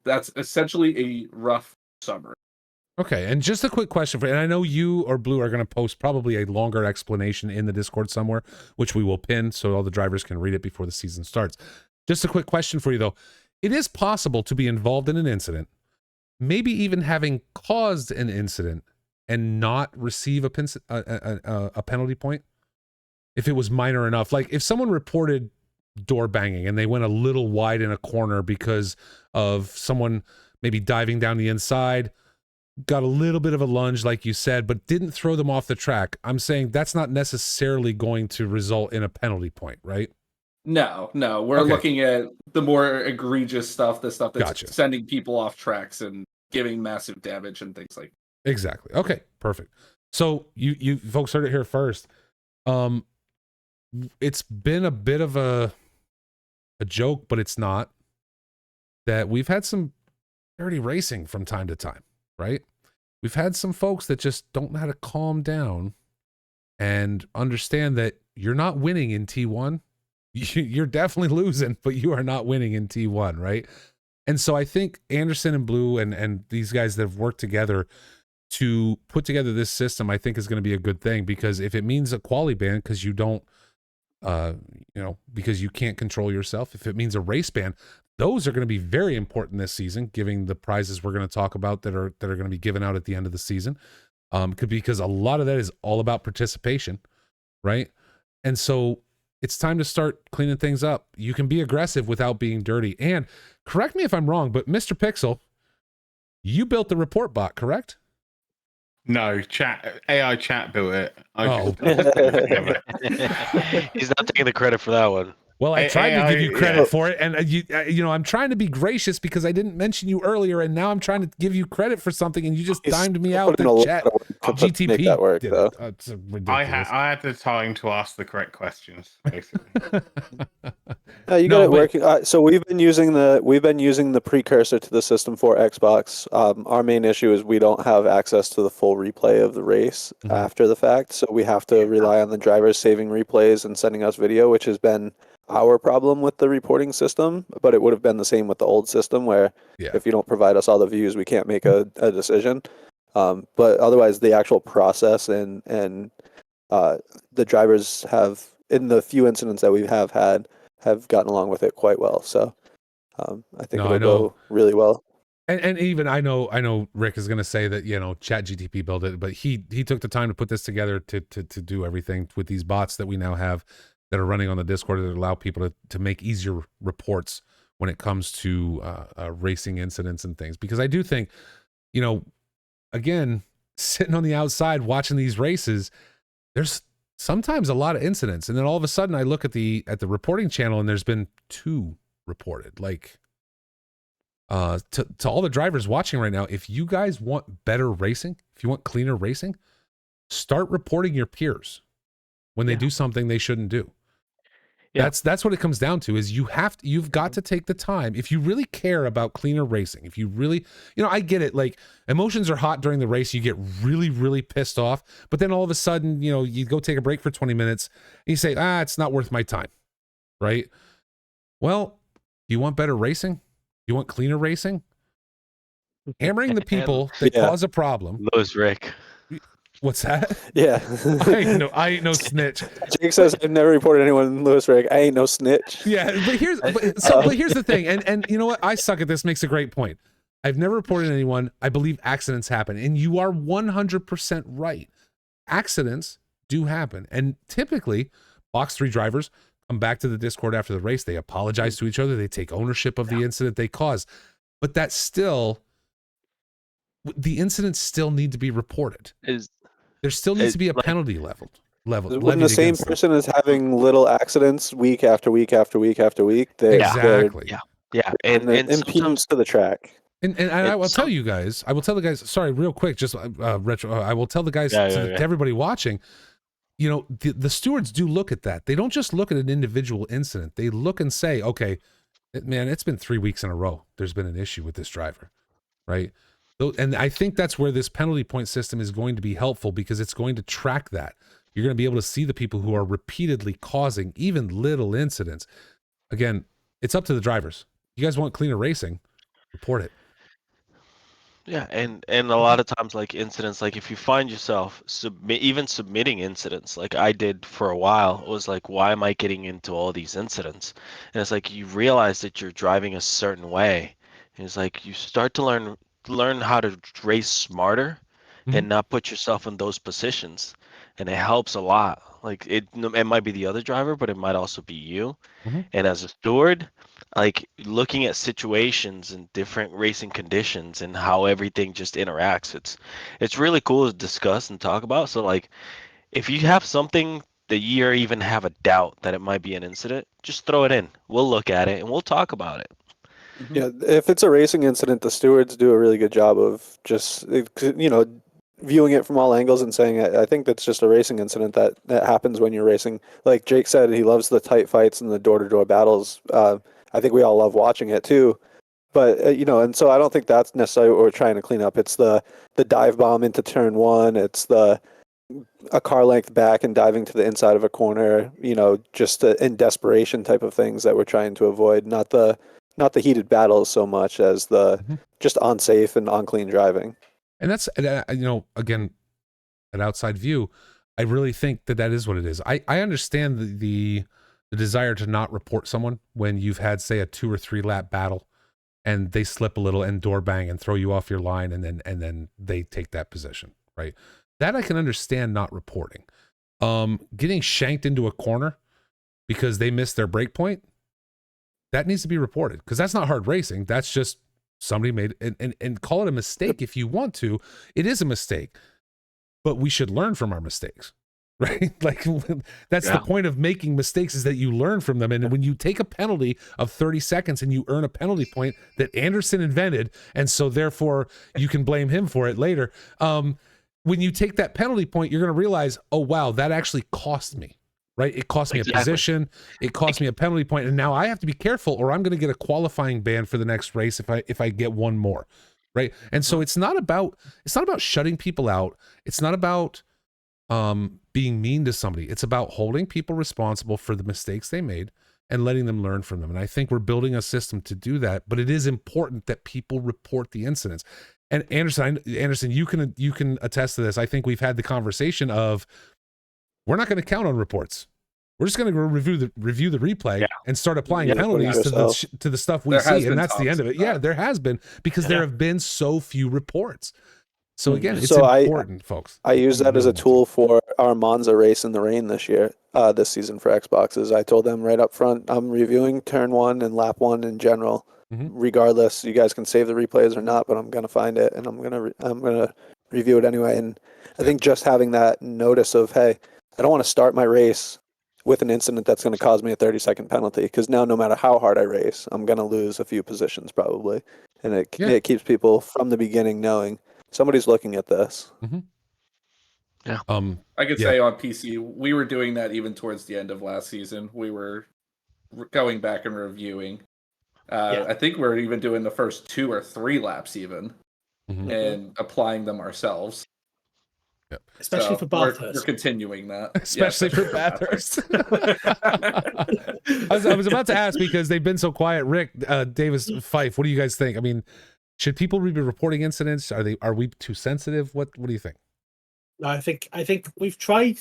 That's essentially a rough summary. Okay, and just a quick question for, and I know you or Blue are going to post probably a longer explanation in the Discord somewhere, which we will pin so all the drivers can read it before the season starts. Just a quick question for you though. It is possible to be involved in an incident, maybe even having caused an incident, and not receive a penalty point if it was minor enough. Like if someone reported door banging and they went a little wide in a corner because of someone maybe diving down the inside, got a little bit of a lunge, like you said, but didn't throw them off the track. I'm saying that's not necessarily going to result in a penalty point, right? No, we're looking at the more egregious stuff, the stuff that's sending people off tracks and giving massive damage and things like that. Exactly. Okay, perfect. So you folks heard it here first. it's been a bit of a joke, but it's not, that we've had some dirty racing from time to time, right? We've had some folks that just don't know how to calm down and understand that you're not winning in T1. You're definitely losing, but you are not winning in T1, right? And so I think Anderson and Blue and these guys that have worked together to put together this system, I think is going to be a good thing, because if it means a quali ban because you don't, because you can't control yourself, if it means a race ban, those are going to be very important this season, giving the prizes we're going to talk about that are going to be given out at the end of the season. Because a lot of that is all about participation, right? And so it's time to start cleaning things up. You can be aggressive without being dirty. And correct me if I'm wrong, but Mr. Pixel, you built the report bot, correct? No, AI chat built it. Oh. He's not taking the credit for that one. Well, I tried to give you credit yeah. for it, and I'm trying to be gracious because I didn't mention you earlier, and now I'm trying to give you credit for something, and you just dimed me out. The chat GTP make that work, did though. it. It's ridiculous. I had the time to ask the correct questions, basically. No, you got it working. So we've been using the precursor to the system for Xbox. Our main issue is we don't have access to the full replay of the race after the fact, so we have to rely on the drivers saving replays and sending us video, which has been our problem with the reporting system. But it would have been the same with the old system, where if you don't provide us all the views, we can't make a decision. But otherwise, the actual process and the drivers have, in the few incidents that we have had, have gotten along with it quite well. So I think it'll go really well. And even I know Rick is going to say that, Chat GTP built it, but he took the time to put this together to do everything with these bots that we now have that are running on the Discord that allow people to make easier reports when it comes to racing incidents and things. Because I do think, again, sitting on the outside watching these races, there's sometimes a lot of incidents, and then all of a sudden I look at the reporting channel and there's been 2 reported. Like, to all the drivers watching right now, if you guys want better racing, if you want cleaner racing, start reporting your peers when they do something they shouldn't do. Yeah. That's what it comes down to, is you've got to take the time. If you really care about cleaner racing, if you really, I get it. Like, emotions are hot during the race. You get really, really pissed off, but then all of a sudden, you go take a break for 20 minutes and you say, it's not worth my time. Right? Well, do you want better racing? You want cleaner racing? Hammering the people that cause a problem. Lewis Rick. What's that? Yeah. I ain't no snitch. Jake says, I've never reported anyone Lewis Rick. I ain't no snitch. Yeah, but here's the thing, and you know what? I suck at this makes a great point. I've never reported anyone. I believe accidents happen, and you are 100% right. Accidents do happen, and typically, Box3 drivers come back to the Discord after the race. They apologize to each other. They take ownership of the incident they caused, but the incidents still need to be reported. There still needs to be a penalty leveled. When the same person is having little accidents week after week after week after week, exactly. And impedance to the track. And I will tell you guys, the guys, sorry, real quick, just retro. I will tell the guys, to everybody watching, the stewards do look at that. They don't just look at an individual incident. They look and say, okay, man, it's been 3 weeks in a row. There's been an issue with this driver, right? And I think that's where this penalty point system is going to be helpful, because it's going to track that. You're going to be able to see the people who are repeatedly causing even little incidents. Again, it's up to the drivers. You guys want cleaner racing, report it. Yeah, and a lot of times, like, incidents, like, if you find yourself submitting incidents, like I did for a while, it was like, why am I getting into all these incidents? And it's like, you realize that you're driving a certain way. And it's like, you start to learn how to race smarter and not put yourself in those positions, and it helps a lot. Like, it might be the other driver, but it might also be you. And as a steward, like, looking at situations and different racing conditions and how everything just interacts, it's really cool to discuss and talk about. So, like, if you have something that you even have a doubt that it might be an incident, just throw it in. We'll look at it and we'll talk about it. Yeah, if it's a racing incident, the stewards do a really good job of just, viewing it from all angles and saying I think that's just a racing incident that happens when you're racing. Like Jake said, he loves the tight fights and the door-to-door battles. I think we all love watching it too. But and so I don't think that's necessarily what we're trying to clean up. It's the dive bomb into turn one. It's a car length back and diving to the inside of a corner. Just the in desperation type of things that we're trying to avoid. Not the heated battles so much as the just unsafe and unclean driving. And that's again, an outside view. I really think that is what it is. I understand the desire to not report someone when you've had, say, a 2 or 3 lap battle and they slip a little and door bang and throw you off your line, and then they take that position, right? That I can understand not reporting. Getting shanked into a corner because they missed their brake point, that needs to be reported, because that's not hard racing. That's just somebody made and call it a mistake if you want to. It is a mistake, but we should learn from our mistakes, right? Like that's the point of making mistakes, is that you learn from them. And when you take a penalty of 30 seconds and you earn a penalty point that Anderson invented, and so therefore you can blame him for it later. When you take that penalty point, you're going to realize, oh wow, that actually cost me, right? It cost me a position, it cost me a penalty point, and now I have to be careful, or I'm going to get a qualifying ban for the next race if I get one more, right? And so it's not about shutting people out. It's not about being mean to somebody. It's about holding people responsible for the mistakes they made and letting them learn from them. And I think we're building a system to do that, but it is important that people report the incidents. And Anderson, you can attest to this. I think we've had the conversation of, we're not going to count on reports. We're just going to review the replay and start applying penalties to the stuff we see, and that's the end of it. Yeah, there has been, because there have been so few reports. So again, it's important, folks. I use that as a tool for our Monza race in the rain this season for Xboxes. I told them right up front, I'm reviewing turn 1 and lap 1 in general. Regardless, you guys can save the replays or not, but I'm gonna find it and I'm gonna review it anyway. And I think just having that notice of, hey, I don't want to start my race with an incident that's going to cause me a 30-second penalty, because now no matter how hard I race, I'm going to lose a few positions probably, and it keeps people from the beginning knowing somebody's looking at this. Yeah. I could say on PC, we were doing that even towards the end of last season. We were going back and reviewing. I think we're even doing the first 2 or 3 laps even, and applying them ourselves. Yep. Especially for Bathurst. We're continuing that. Especially for Bathurst. I was about to ask, because they've been so quiet. Rick, Davis, Fife, what do you guys think? I mean, should people be reporting incidents? Are we too sensitive? What do you think? I think we've tried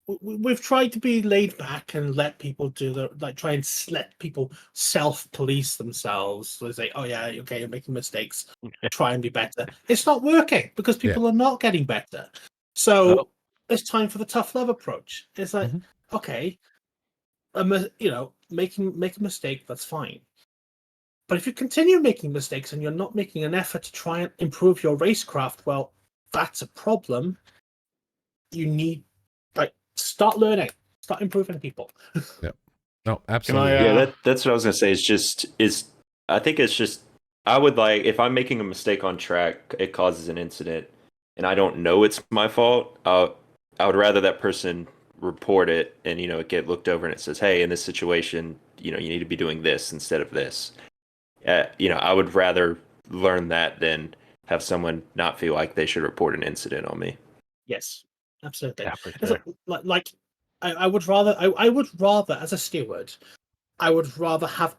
to be laid back and let people try and let people self-police themselves. So they say, oh yeah, okay, you're making mistakes, try and be better. It's not working, because people are not getting better. So it's time for the tough love approach. It's like, okay, make a mistake, that's fine. But if you continue making mistakes and you're not making an effort to try and improve your racecraft, well, that's a problem. You need, start learning, start improving people. Yep. No, absolutely. That's what I was gonna say. I think it's just, I would like, if I'm making a mistake on track, it causes an incident, and I don't know it's my fault. I would rather that person report it, and it get looked over, and it says, hey, in this situation, you need to be doing this instead of this. I would rather learn that than have someone not feel like they should report an incident on me. Yes. Absolutely. Yeah, for sure. I would rather, as a steward, I would rather have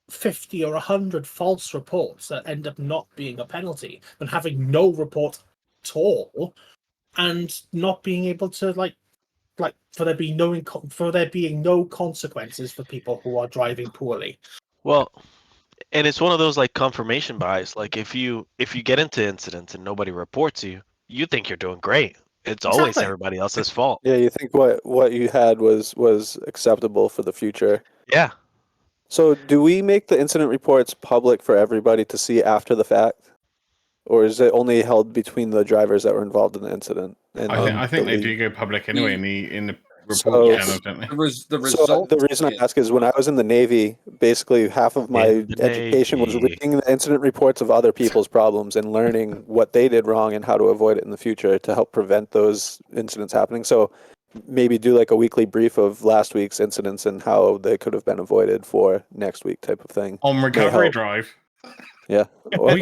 50 or 100 false reports that end up not being a penalty than having no report at all and not being able to for there being no consequences for people who are driving poorly. Well, and it's one of those confirmation bias. Like if you get into incidents and nobody reports you, you think you're doing great. It's always everybody else's fault. Yeah, you think what you had was acceptable for the future. Yeah. So do we make the incident reports public for everybody to see after the fact? Or is it only held between the drivers that were involved in the incident? And I think they do go public anyway in the report So- channels, don't they? The So result. the reason I ask is when I was in the Navy, basically half of my In the education was Navy. reading the incident reports of other people's problems and learning what they did wrong and how to avoid it in the future to help prevent those incidents happening. So maybe do like a weekly brief of last week's incidents and how they could have been avoided for next week type of thing. On recovery help. drive. Yeah. We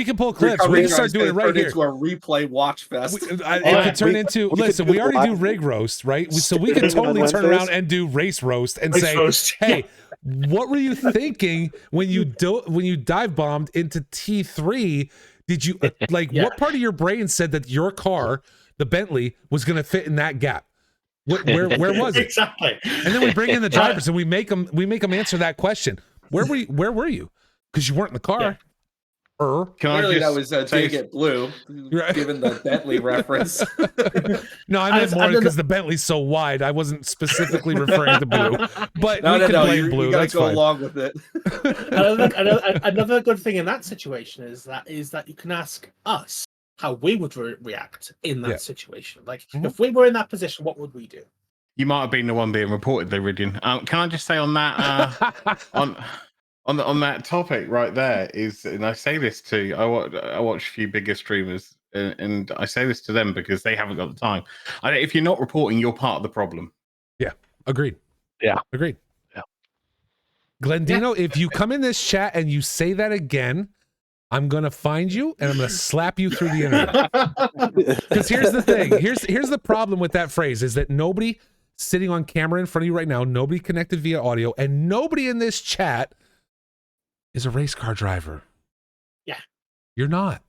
can pull clips. We can start doing it right here. Into a replay watch fest. It could turn into. Listen, we already do rig roast, right? So we could totally turn around and do race roast and say, "Hey, what were you thinking when you dive bombed into T3? Did you what part of your brain said that your car, the Bentley, was going to fit in that gap? Where was it?" Exactly. And then we bring in the drivers and we make them answer that question. Where were you? Because you weren't in the car. Yeah. Clearly, that was Didn't Get Blue, Right. given the Bentley reference. No, I meant more because the Bentley's so wide. I wasn't specifically referring to Blue, but we could blame Blue. You gotta That's go fine. along with it. Another good thing in that situation is that you can ask us how we would react in that situation. Like, if we were in that position, what would we do? You might have been the one being reported, Iridian. Can I just say on that on that topic right there is, and I say this to I watch a few bigger streamers, and I say this to them because they haven't got the time. If you're not reporting, you're part of the problem. Yeah, agreed. Yeah, agreed. Yeah, Glendino, if you come in this chat and you say that again, I'm gonna find you and I'm gonna slap you through the internet. Because here's the thing. Here's the problem with that phrase is that nobody sitting on camera in front of you right now, nobody connected via audio, and nobody in this chat is a race car driver. Yeah. You're not.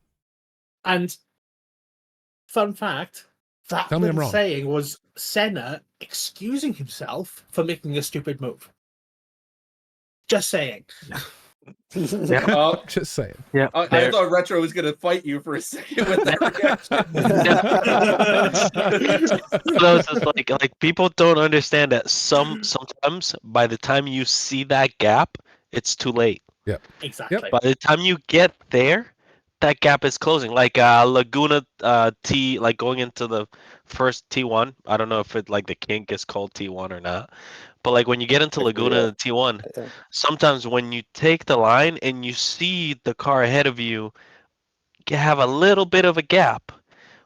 And fun fact, that Tell me I'm little wrong. saying was Senna excusing himself for making a stupid move. Just saying. Just saying. Yeah. I thought Retro was going to fight you for a second with that reaction. So it's just like people don't understand that sometimes by the time you see that gap, it's too late. Yeah. Exactly. By the time you get there, that gap is closing. Like Laguna T, like going into the first T1. I don't know if it like the kink is called T1 or not. But like when you get into Laguna T1, sometimes when you take the line and you see the car ahead of you have a little bit of a gap,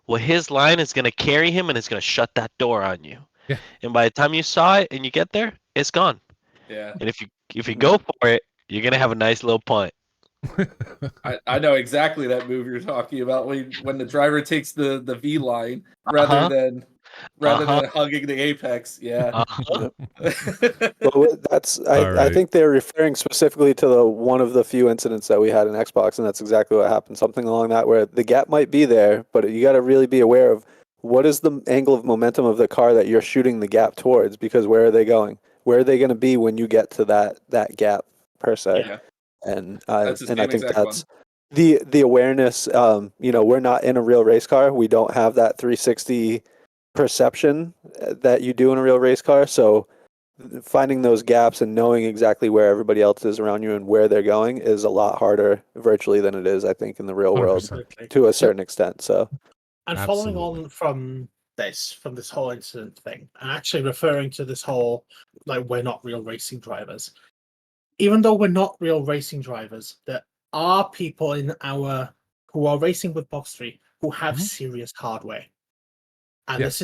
well, his line is going to carry him and it's going to shut that door on you. Yeah. And by the time you saw it and you get there, it's gone. Yeah. And if you go for it, you're going to have a nice little punt. I know exactly that move you're talking about when the driver takes the V line rather than hugging the apex. Yeah. Well, I think they're referring specifically to one of the few incidents that we had in Xbox, and that's exactly what happened. Something along that where the gap might be there, but you got to really be aware of what is the angle of momentum of the car that you're shooting the gap towards, because where are they going? Where are they going to be when you get to that gap per se? Yeah. And I think that's one. the awareness. We're not in a real race car. We don't have that 360 perception that you do in a real race car. So finding those gaps and knowing exactly where everybody else is around you and where they're going is a lot harder virtually than it is, I think, in the real world 100%. to a certain extent. So, and Absolutely. following on from this whole incident thing, and actually referring to this whole, like, we're not real racing drivers. Even though we're not real racing drivers, there are people who are racing with Box3 who have serious hardware. And this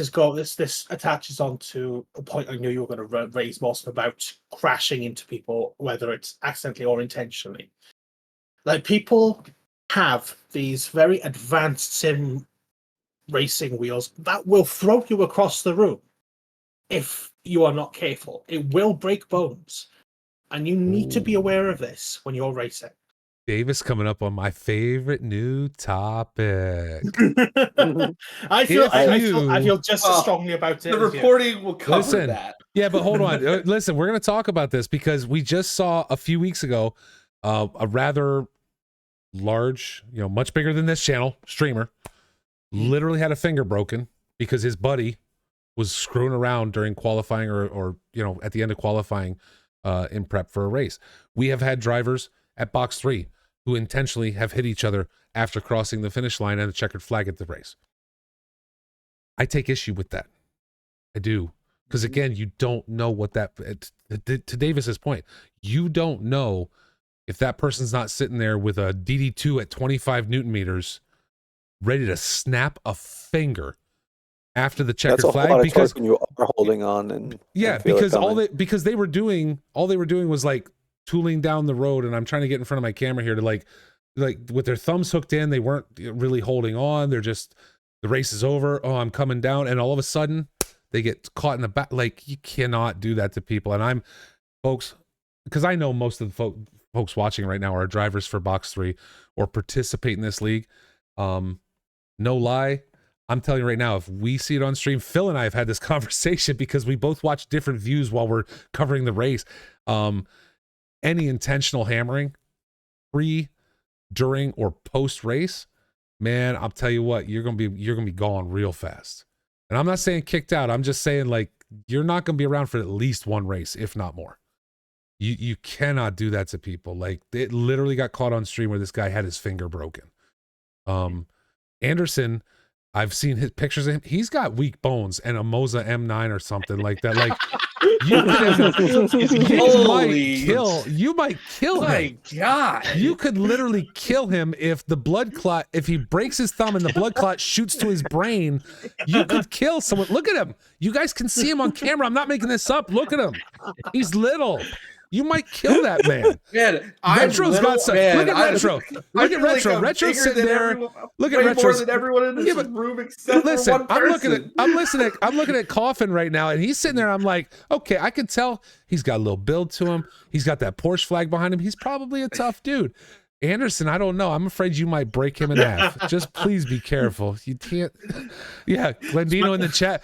attaches onto a point I knew you were going to raise, most about crashing into people, whether it's accidentally or intentionally. Like, people have these very advanced sim racing wheels that will throw you across the room if you are not careful. It will break bones. And you need to be aware of this when you're racing. Davis coming up on my favorite new topic. I feel just as strongly about it. The reporting will cover that. Yeah, but hold on. Listen, we're going to talk about this because we just saw a few weeks ago a rather large, much bigger than this channel, streamer, literally had a finger broken because his buddy was screwing around during qualifying or at the end of qualifying in prep for a race. We have had drivers at Box 3 who intentionally have hit each other after crossing the finish line and a checkered flag at the race. I take issue with that. I do. Because again, you don't know what that, to Davis's point, you don't know if that person's not sitting there with a DD2 at 25 Newton meters ready to snap a finger after the checkered That's a flag. lot of Because torque when you are holding on and feel because it coming. because they were doing was like tooling down the road, and I'm trying to get in front of my camera here to like with their thumbs hooked in, they weren't really holding on. They're just, the race is over. Oh, I'm coming down, and all of a sudden they get caught in the back. Like, you cannot do that to people. And I'm, folks, because I know most of the folks watching right now are drivers for Box 3 or participate in this league. No lie, I'm telling you right now, if we see it on stream, Phil and I have had this conversation because we both watch different views while we're covering the race. Any intentional hammering, pre, during, or post race, man, I'll tell you what, you're gonna be gone real fast. And I'm not saying kicked out. I'm just saying, like, you're not gonna be around for at least one race, if not more. You cannot do that to people. Like, it literally got caught on stream where this guy had his finger broken. Anderson, I've seen his pictures of him. He's got weak bones and a Moza M9 or something like that. Like, you might kill him. My God. You could literally kill him if the blood clot, if he breaks his thumb and the blood clot shoots to his brain. You could kill someone. Look at him. You guys can see him on camera. I'm not making this up. Look at him. He's little. You might kill that man. Man, Retro's got some. Look at Retro. Look at Retro. Retro's sitting there. Look at Retro. More than everyone in this room except for one person. I'm looking at Coffin right now, and he's sitting there. I'm like, okay, I can tell he's got a little build to him. He's got that Porsche flag behind him. He's probably a tough dude. Anderson, I don't know. I'm afraid you might break him in half. Just please be careful. You can't. Yeah, Glendino in the chat.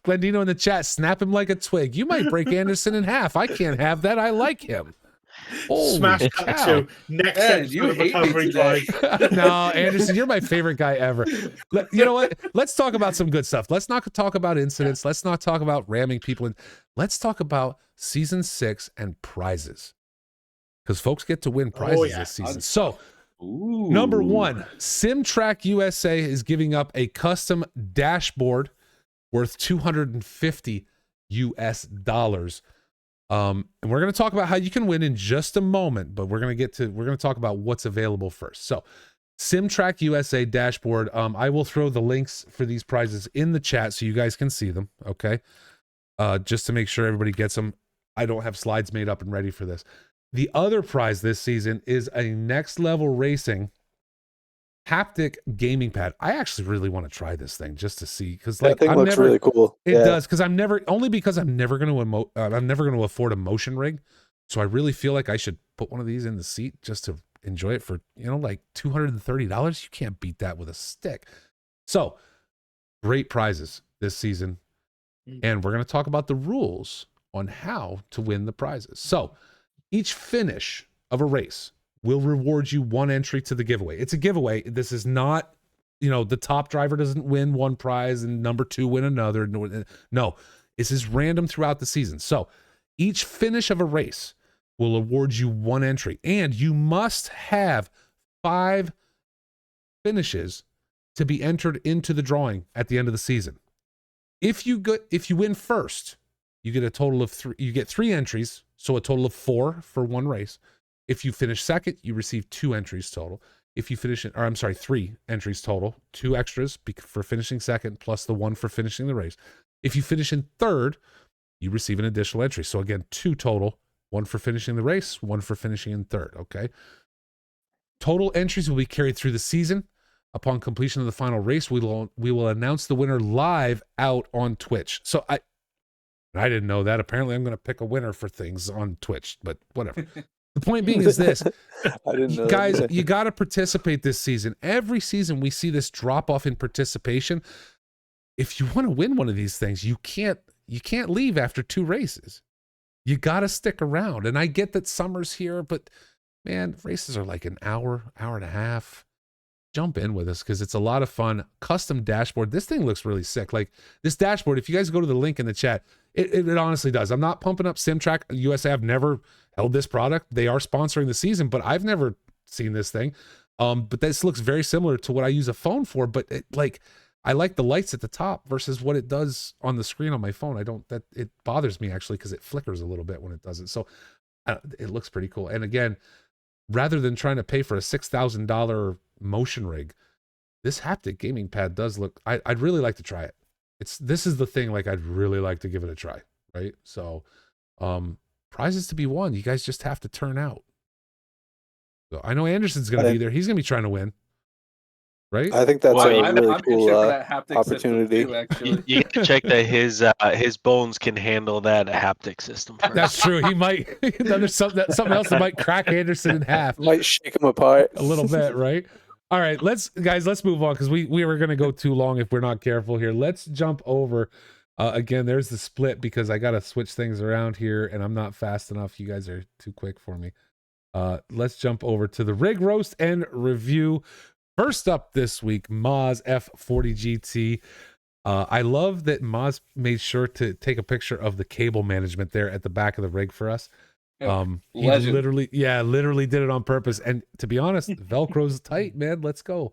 Glendino in the chat. Snap him like a twig. You might break Anderson in half. I can't have that. I like him. Smash cut to next episode you of the hate me covering today. line. No, Anderson, you're my favorite guy ever. You know what? Let's talk about some good stuff. Let's not talk about incidents. Let's not talk about ramming people in. Let's talk about season 6 and prizes. Because folks get to win prizes this season. So, number 1, SimTrack USA is giving up a custom dashboard worth $250 US. And we're going to talk about how you can win in just a moment, but we're going to talk about what's available first. So, SimTrack USA dashboard. I will throw the links for these prizes in the chat so you guys can see them. Okay, just to make sure everybody gets them. I don't have slides made up and ready for this. The other prize this season is a Next Level Racing haptic gaming pad. I actually really want to try this thing just to see, because like, that thing looks really cool. It does, because I'm never going to afford a motion rig, so I really feel like I should put one of these in the seat just to enjoy it for, like $230. You can't beat that with a stick. So great prizes this season, and we're going to talk about the rules on how to win the prizes. So each finish of a race will reward you one entry to the giveaway. It's a giveaway. This is not, the top driver doesn't win one prize and number 2 win another. No, this is random throughout the season. So each finish of a race will award you one entry, and you must have 5 finishes to be entered into the drawing at the end of the season. If you win first, you get a total of 3. You get 3 entries, so a total of 4 for one race. If you finish second, you receive 2 entries total. If you finish, 3 entries total, 2 extras for finishing second, plus the 1 for finishing the race. If you finish in third, you receive an additional entry. So again, 2 total, 1 for finishing the race, 1 for finishing in third. Okay. Total entries will be carried through the season. Upon completion of the final race, we will announce the winner live out on Twitch. So I didn't know that. Apparently, I'm going to pick a winner for things on Twitch, but whatever. The point being is this. I didn't know guys, that. you got to participate this season. Every season, we see this drop off in participation. If you want to win one of these things, you can't leave after 2 races. You got to stick around. And I get that summer's here, but man, races are like an hour and a half. Jump in with us because it's a lot of fun. Custom dashboard. This thing looks really sick. Like this dashboard, if you guys go to the link in the chat, it honestly does. I'm not pumping up SimTrack USA. I've never held this product. They are sponsoring the season, but I've never seen this thing. But this looks very similar to what I use a phone for. But I like the lights at the top versus what it does on the screen on my phone. It bothers me actually because it flickers a little bit when it does it. So it looks pretty cool. And again, rather than trying to pay for a $6,000 motion rig, this haptic gaming pad does look. I'd really like to try it. This is the thing. Like I'd really like to give it a try. Right. So, prizes to be won. You guys just have to turn out. So I know Anderson's going to be there. He's going to be trying to win. Right. I think that's I'm really itching cool for that haptic opportunity. system too, actually. You gotta check that his bones can handle that haptic system first. That's true. He might. There's something else that might crack Anderson in half. Might shake them apart A little bit, right? All right, let's move on because we were going to go too long if we're not careful here. Let's jump over. Again, there's the split because I got to switch things around here and I'm not fast enough. You guys are too quick for me. Let's jump over to the rig roast and review. First up this week, Moz F40 GT. I love that Moz made sure to take a picture of the cable management there at the back of the rig for us. He Legend. literally did it on purpose. And to be honest, Velcro's tight, man. Let's go.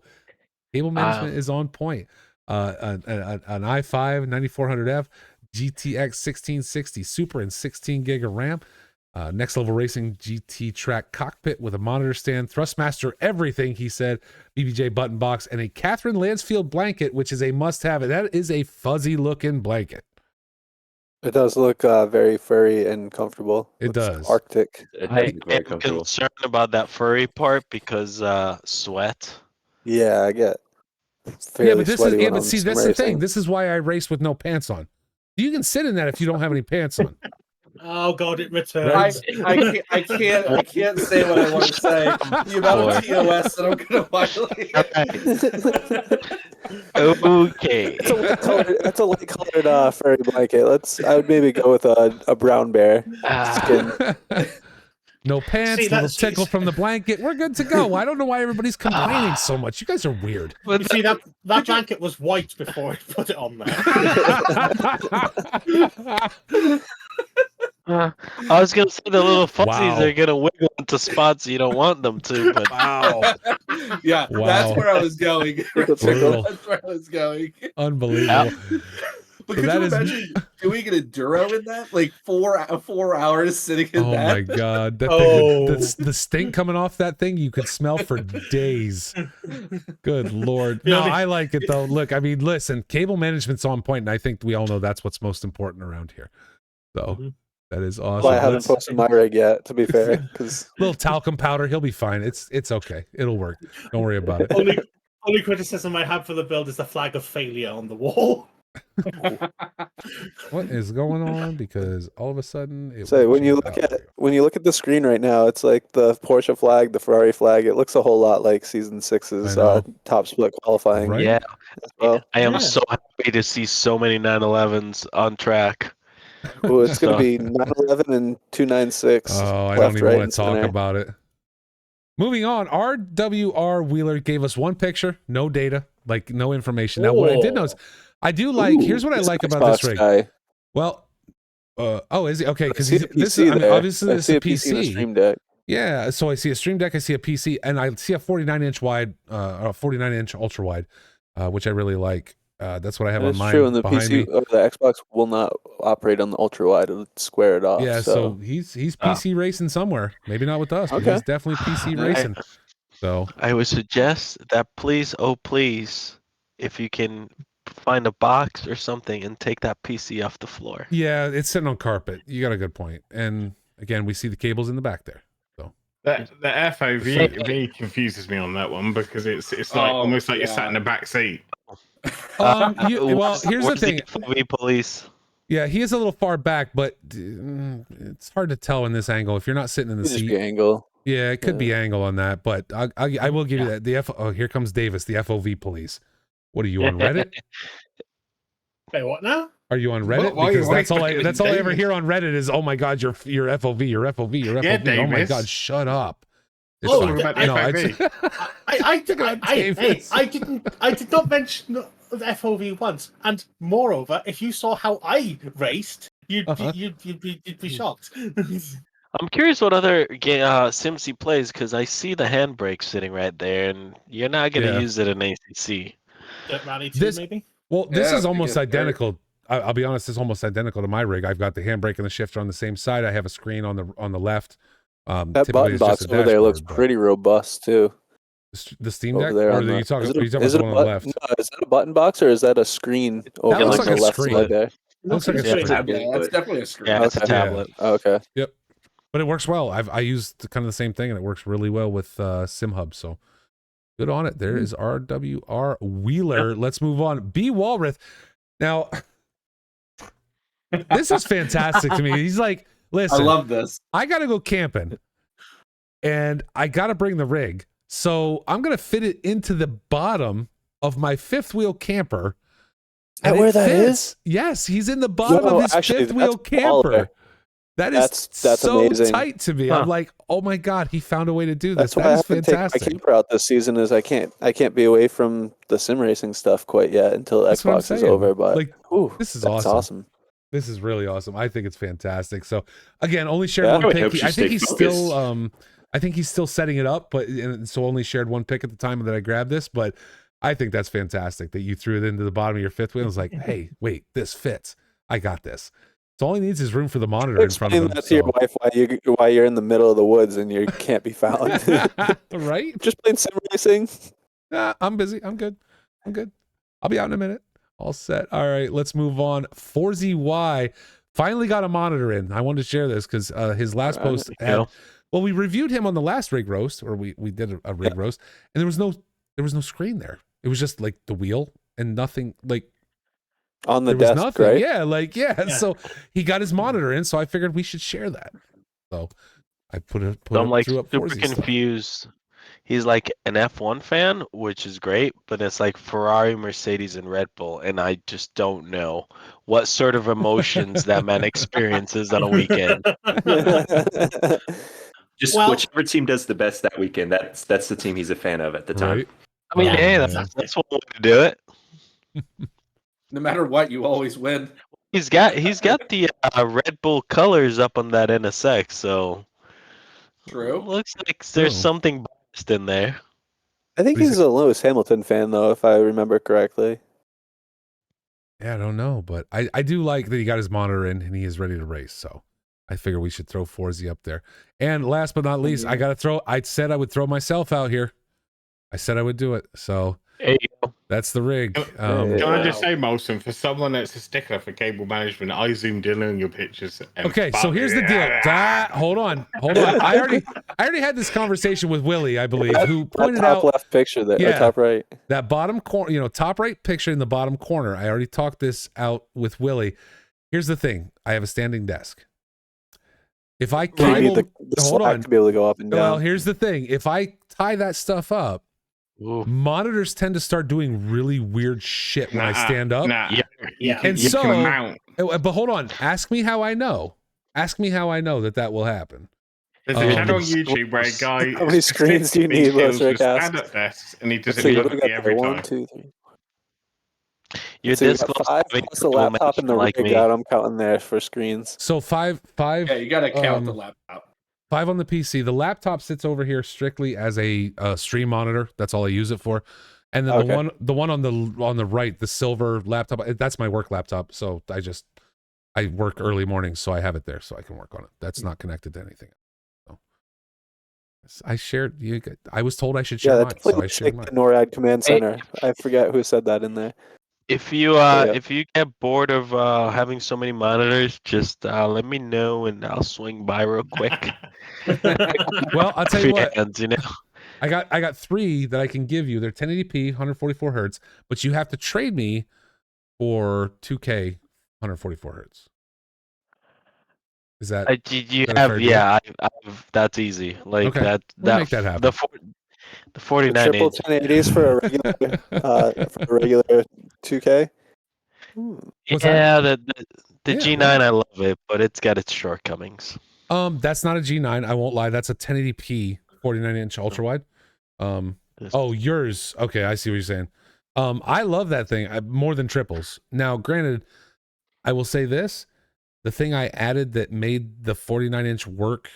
Cable management is on point. An i5 9400F, GTX 1660 Super and 16 gig of RAM. Next Level Racing GT Track cockpit with a monitor stand, Thrustmaster, everything, he said, BBJ button box, and a Catherine Lansfield blanket, which is a must-have. And that is a fuzzy-looking blanket. It does look very furry and comfortable. It does. Arctic. I Very am comfortable. concerned about that furry part because sweat. Yeah, I get. Yeah, but this is sweaty when but I'm see, sim that's the thing. racing. This is why I race with no pants on. You can sit in that if you don't have any pants on. Oh God, it I, returns. I can't say what I want to say. The amount of TOS that I'm gonna violate. Okay. That's a light colored furry blanket. I would maybe go with a brown bear skin. No pants, See, little that's- tickle from the blanket. We're good to go. I don't know why everybody's complaining so much. You guys are weird. You see that blanket was white before I put it on there. I was gonna say the little fuzzies Wow. are gonna wiggle into spots you don't want them to, but Wow. Yeah, Wow. that's where I was going. Brutal. That's where I was going. Unbelievable. But So could that you is- imagine doing an enduro in that? Like 4 hours sitting in Oh that? my God. That Oh. thing, the stink coming off that thing, you could smell for days. Good Lord. No, I like it though. Look, I mean, listen, cable management's on point, and I think we all know that's what's most important around here. So Mhm. that is awesome. Well, I haven't Let's- posted my rig yet, to be fair, because little talcum powder, he'll be fine. It's okay. It'll work. Don't worry about it. Only criticism I have for the build is the flag of failure on the wall. What is going on? Because all of a sudden it so won't when you change. look at the screen right now, it's like the Porsche flag, the Ferrari flag. It looks a whole lot like Season 6's I know. top split qualifying. Right? yeah, As well. I am Yeah. so happy to see so many 911s on track. Ooh, it's going So- to be 911 and 296. Oh, I left, don't even right, want and to talk center. about it. Moving on, RWR Wheeler gave us one picture, no data, like no information. Now, what I did notice, I do like. Here's what I This like about Xbox this rig. guy. Well, is he okay? Because I see a this PC is I mean, there. obviously I this see is a PC and a PC. Stream Deck. Yeah, so I see a Stream Deck, I see a PC, and I see a 49-inch wide, 49-inch ultra wide, which I really like. That's what I have on That's mine true, and the behind me. PC, the Xbox will not operate on the ultra wide; it'll square it off. Yeah, so he's PC racing somewhere. Maybe not with us, but Okay. he's definitely PC racing. So I would suggest that please, oh please, if you can find a box or something and take that PC off the floor. yeah, it's sitting on carpet. You got a good point. And again, we see the cables in the back there. The FOV confuses me on that one because it's like Oh, almost like you're yeah. sat in the back seat. Well, here's the Where's thing. FOV police. Yeah, he is a little far back, but it's hard to tell in this angle if you're not sitting in the It'd just seat. be angle. Yeah, it could be angle on that, but I will give you that. Here comes Davis, the FOV police. What are you on Reddit? Wait, what now? Are you on Reddit? Why Because are that's all you that's all I ever Davis? hear on Reddit is, oh my God, your FOV, your FOV, your FOV. Yeah, Oh my Davis. God, shut up. It's Oh, fine. What about I- No, FOV? I did not mention the FOV once, and moreover, if you saw how I raced, you'd be shocked. I'm curious what other Sims he plays because I see the handbrake sitting right there, and you're not gonna Yeah. use it in ACC. Dirt Rally 2, This- maybe? Well, this Yeah, is almost because they're- identical. I'll be honest, it's almost identical to my rig. I've got the handbrake and the shifter on the same side. I have a screen on the left. That Typically button it's just box a over there looks dashboard, but pretty robust too. the Steam Over Deck, there or on are the, you talking? is it Are a, you talking is about it the a one on the button? left? No, is that a button box or is that a screen over looks on like the a left screen. side there? Looks like a Yeah, screen. tablet, Yeah, that's but- definitely a screen. Yeah, it's a Okay. tablet. Okay. But it works well. I used kind of the same thing, and it works really well with SimHub. So good on it. There is RWR Wheeler. Let's move on. B Walrath. Now, this is fantastic to me. He's like, I listen, love this. I got to go camping, and I got to bring the rig. So I'm gonna fit it into the bottom of my fifth wheel camper. That and where it that fits. is? Yes, he's in the bottom Yo, of his actually, fifth wheel that's baller. camper. That is That's so amazing. tight to me. Huh. I'm like, oh my god, he found a way to do this. That's why That I is haven't taken my fantastic. camper out this season. Is I can't be away from the sim racing stuff quite yet until That's what I'm Xbox is saying. over. But Like, ooh, this is that's awesome. awesome. This is really awesome. I think it's fantastic. So again, only shared Yeah. one I would pick. hope you I think stay he's focused. still I think he's still setting it up, but and so only shared one pick at the time that I grabbed this. But I think that's fantastic that you threw it into the bottom of your fifth wheel. And was like, hey, wait, this fits. I got this. So all he needs is room for the monitor in front of Explain him. that to your So. wife why you're in the middle of the woods and you can't be found. Right? Just playing sim racing. Nah, I'm busy. I'm good. I'll be out in a minute. All set. All right, let's move on. 4ZY finally got a monitor in. I wanted to share this because his last post had, well, we reviewed him on the last rig roast, or we did a rig roast, and there was no screen there. It was just like the wheel and nothing, like On the there was desk, nothing. right? Yeah. So he got his monitor in, so I figured we should share that. So I put it I'm like threw up super 4Z stuff. confused. He's like an F1 fan, which is great, but it's like Ferrari, Mercedes, and Red Bull, and I just don't know what sort of emotions that man experiences on a weekend. Just Well- whichever team does the best that weekend, that's the team he's a fan of at the time. Right? I mean, Yeah. hey, that's one way to do it. No matter what, you always win. He's got the Red Bull colors up on that NSX, so True. looks like there's True. something biased in there. I think He's he's a Lewis Hamilton fan, though, if I remember correctly. Yeah, I don't know, but I do like that he got his monitor in and he is ready to race. So I figure we should throw 4Z up there. And last but not least, I said I would throw myself out here. I said I would do it. So There you go. that's the rig. Can I just say, Molson, for someone that's a stickler for cable management, I zoomed in on your pictures. And Okay, so here's the deal. Hold on. I already had this conversation with Willie, I believe, who That pointed top out left picture there, Yeah. or top right. that bottom corner, top right picture in the bottom corner. I already talked this out with Willie. Here's the thing. I have a standing desk. If I You need cable, the hold slack on. to be able to go up and down. Well, here's the thing. If I tie that stuff up, Ooh. monitors tend to start doing really weird shit when I stand up. Nah, Yeah. Yeah. And you so- can mount. But hold on. Ask me how I know. That will happen. There's Oh. a channel on YouTube where a guy. How many screens do you need, deals Rick with asks? stand-up desks, and he does Let's it see, what do we perfectly got there? every 1, time. 2, 3. Your So we disc got loves 5 having plus the virtual laptop and the management like rig me. out. I'm counting there for screens. So five Yeah, you got to count the Um, laptop. 5 on the PC. The laptop sits over here strictly as a stream monitor. That's all I use it for. And then Okay. the one on the right, the silver laptop, that's my work laptop. So I work early mornings, so I have it there so I can work on it. That's not connected to anything. So I shared. I was told I should share Yeah, mine, that so I definitely shared looks like mine. the NORAD command Hey. center. I forget who said that in there. If you Yeah. if you get bored of having so many monitors, just let me know and I'll swing by real quick. Well, I'll tell you what. Hands, you know. I got 3 that I can give you. They're 1080p, 144 hertz, but you have to trade me for 2K, 144 hertz. Is that You that a fair have deal? that's easy. Like Okay, that we'll make that happen. The The 49 triple inch. 1080s for a regular 2K. What's that? Yeah, the Yeah, G9 well. I love it, but it's got its shortcomings. That's not a G9. I won't lie. That's a 1080p 49-inch ultra wide. Oh, yours. Okay, I see what you're saying. I love that thing more than triples. Now, granted, I will say this: the thing I added that made the 49-inch work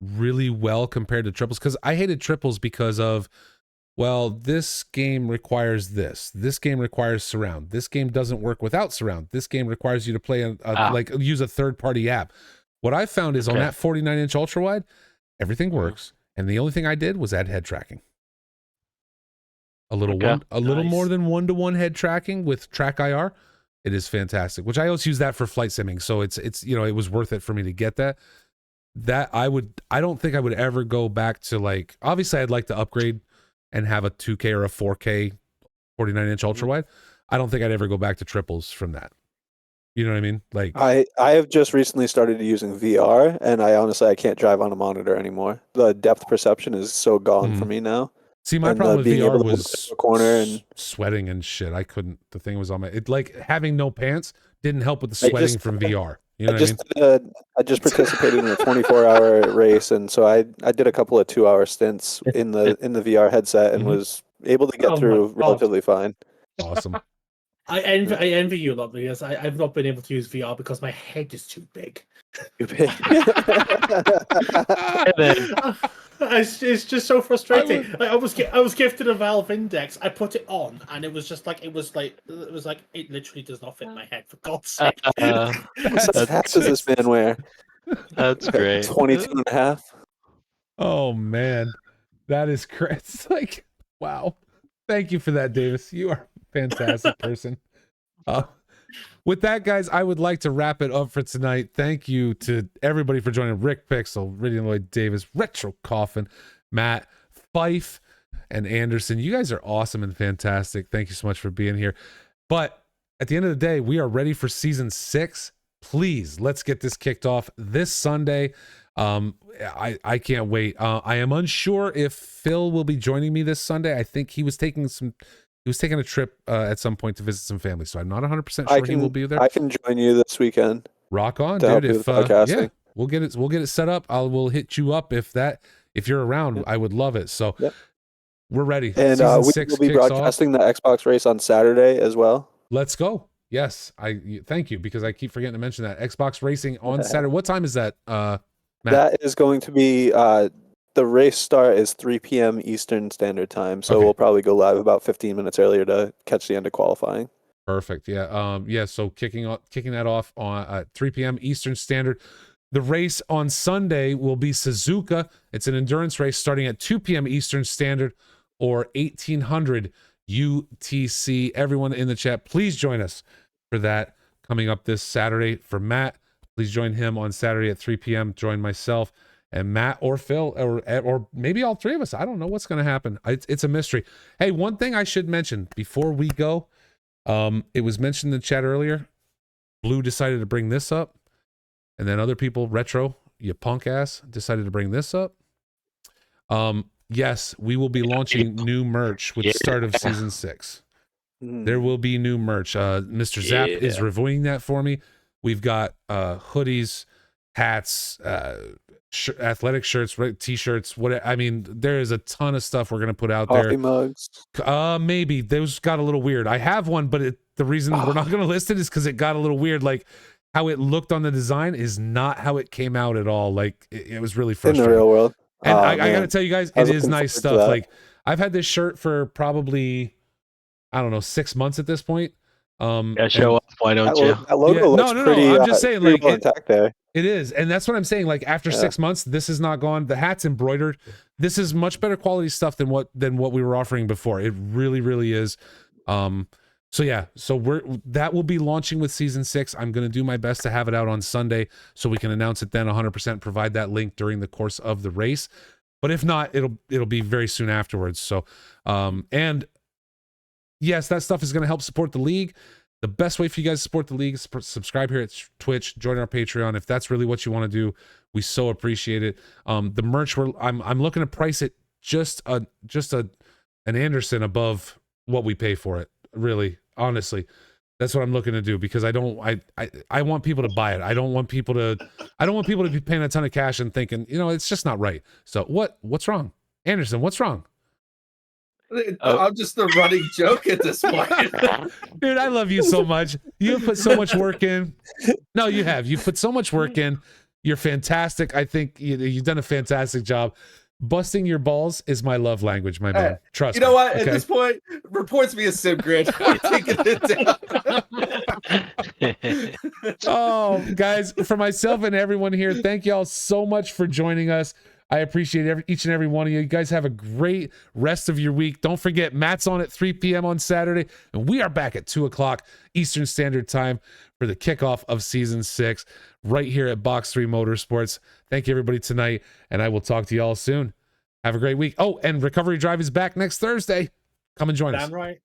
really well compared to triples, because I hated triples because of well, this game requires this. This game requires surround. This game doesn't work without surround. This game requires you to play like use a third-party app. What I found is on that 49-inch ultra wide, everything works, and the only thing I did was add head tracking. A little more than 1-to-1 head tracking with Track IR. It is fantastic. Which I also use that for flight simming, so it's it was worth it for me to get that. I don't think I would ever go back to, like, obviously I'd like to upgrade and have a 2K or a 4K 49-inch ultra wide. I don't think I'd ever go back to triples from that. You know what I mean? Like, I have just recently started using VR, and I can't drive on a monitor anymore. The depth perception is so gone for me now. See, my problem with VR was corner and sweating and shit. I couldn't. The thing was on my. It, like, having no pants didn't help with the sweating from VR. You know what I mean? I just participated in a 24-hour race, and so I did a couple of 2-hour stints in the VR headset and was able to get through relatively fine. Awesome. I envy you a lot because I've not been able to use VR because my head is too big. It's just so frustrating. I was gifted a Valve Index. I put it on, and it literally does not fit my head. For God's sake! What hat does this man wear? That's great. 22 and a half. Oh man, that is crazy. It's like, wow. Thank you for that, Davis. You are a fantastic person. With that, guys, I would like to wrap it up for tonight. Thank you to everybody for joining. Rick Pixel, Ridian Lloyd Davis, Retro Coffin, Matt, Fife, and Anderson. You guys are awesome and fantastic. Thank you so much for being here. But at the end of the day, we are ready for season 6. Please, let's get this kicked off this Sunday. I can't wait. I am unsure if Phil will be joining me this Sunday. I think he was taking a trip at some point to visit some family, so I'm not 100% sure he will be there. I can join you this weekend. Rock on, dude. If yeah, we'll get it set up. We'll hit you up if you're around. I would love it. So we're ready. And we will be broadcasting the Xbox race on Saturday as well. Let's go. Yes, I thank you, because I keep forgetting to mention that Xbox racing on Saturday. What time is that, Matt? That is going to be the race start is 3 p.m. Eastern Standard Time, so we'll probably go live about 15 minutes earlier to catch the end of qualifying. Perfect. Yeah. So kicking that off on 3 p.m. Eastern Standard. The race on Sunday will be Suzuka. It's an endurance race starting at 2 p.m. Eastern Standard, or 1800 UTC. Everyone in the chat, please join us for that coming up this Saturday. For Matt, please join him on Saturday at 3 p.m. Join myself and Matt or Phil or maybe all three of us. I don't know what's going to happen. It's a mystery. Hey, one thing I should mention before we go. It was mentioned in the chat earlier. Blue decided to bring this up, and then other people, Retro, you punk ass, decided to bring this up. Yes, we will be launching new merch with the start of season 6. There will be new merch. Mr. Zap is reviewing that for me. We've got hoodies, hats, athletic shirts, t-shirts. There is a ton of stuff we're gonna put out there. Coffee mugs. Maybe those got a little weird. I have one, but the reason we're not gonna list it is because it got a little weird. Like, how it looked on the design is not how it came out at all. Like, it was really frustrating. In the real world. And I gotta tell you guys, it is nice stuff. Like, I've had this shirt for probably, I don't know, 6 months at this point. Show up. Why don't you? That logo looks pretty. I'm just saying, like, intact there. It is, and that's what I'm saying. Like, after 6 months, this is not gone. The hat's embroidered. This is much better quality stuff than what we were offering before. It really, really is. So that will be launching with season 6. I'm going to do my best to have it out on Sunday so we can announce it then 100%. Provide that link during the course of the race, but if not, it'll be very soon afterwards. So, and yes, that stuff is going to help support the league. The best way for you guys to support the league is subscribe here at Twitch, join our Patreon. If that's really what you want to do, we so appreciate it. The merch, I'm looking to price it just an Anderson above what we pay for it. Really, honestly, that's what I'm looking to do, because I want people to buy it. I don't want people to be paying a ton of cash and thinking, it's just not right. So what's wrong, Anderson? What's wrong? I'm just the running joke at this point. Dude, I love you so much. You've put so much work in. No, you have. You've put so much work in. You're fantastic. I think you've done a fantastic job. busting your balls is my love language, my man. Trust You me. know what? At okay? this point, reports me a sim grid. We're taking it down. Oh, guys, for myself and everyone here, thank y'all so much for joining us. I appreciate each and every one of you. You guys have a great rest of your week. Don't forget, Matt's on at 3 p.m. on Saturday, and we are back at 2 o'clock Eastern Standard Time for the kickoff of Season 6 right here at Box3 Motorsports. Thank you, everybody, tonight, and I will talk to you all soon. Have a great week. Oh, and Recovery Drive is back next Thursday. Come and join us. Damn right.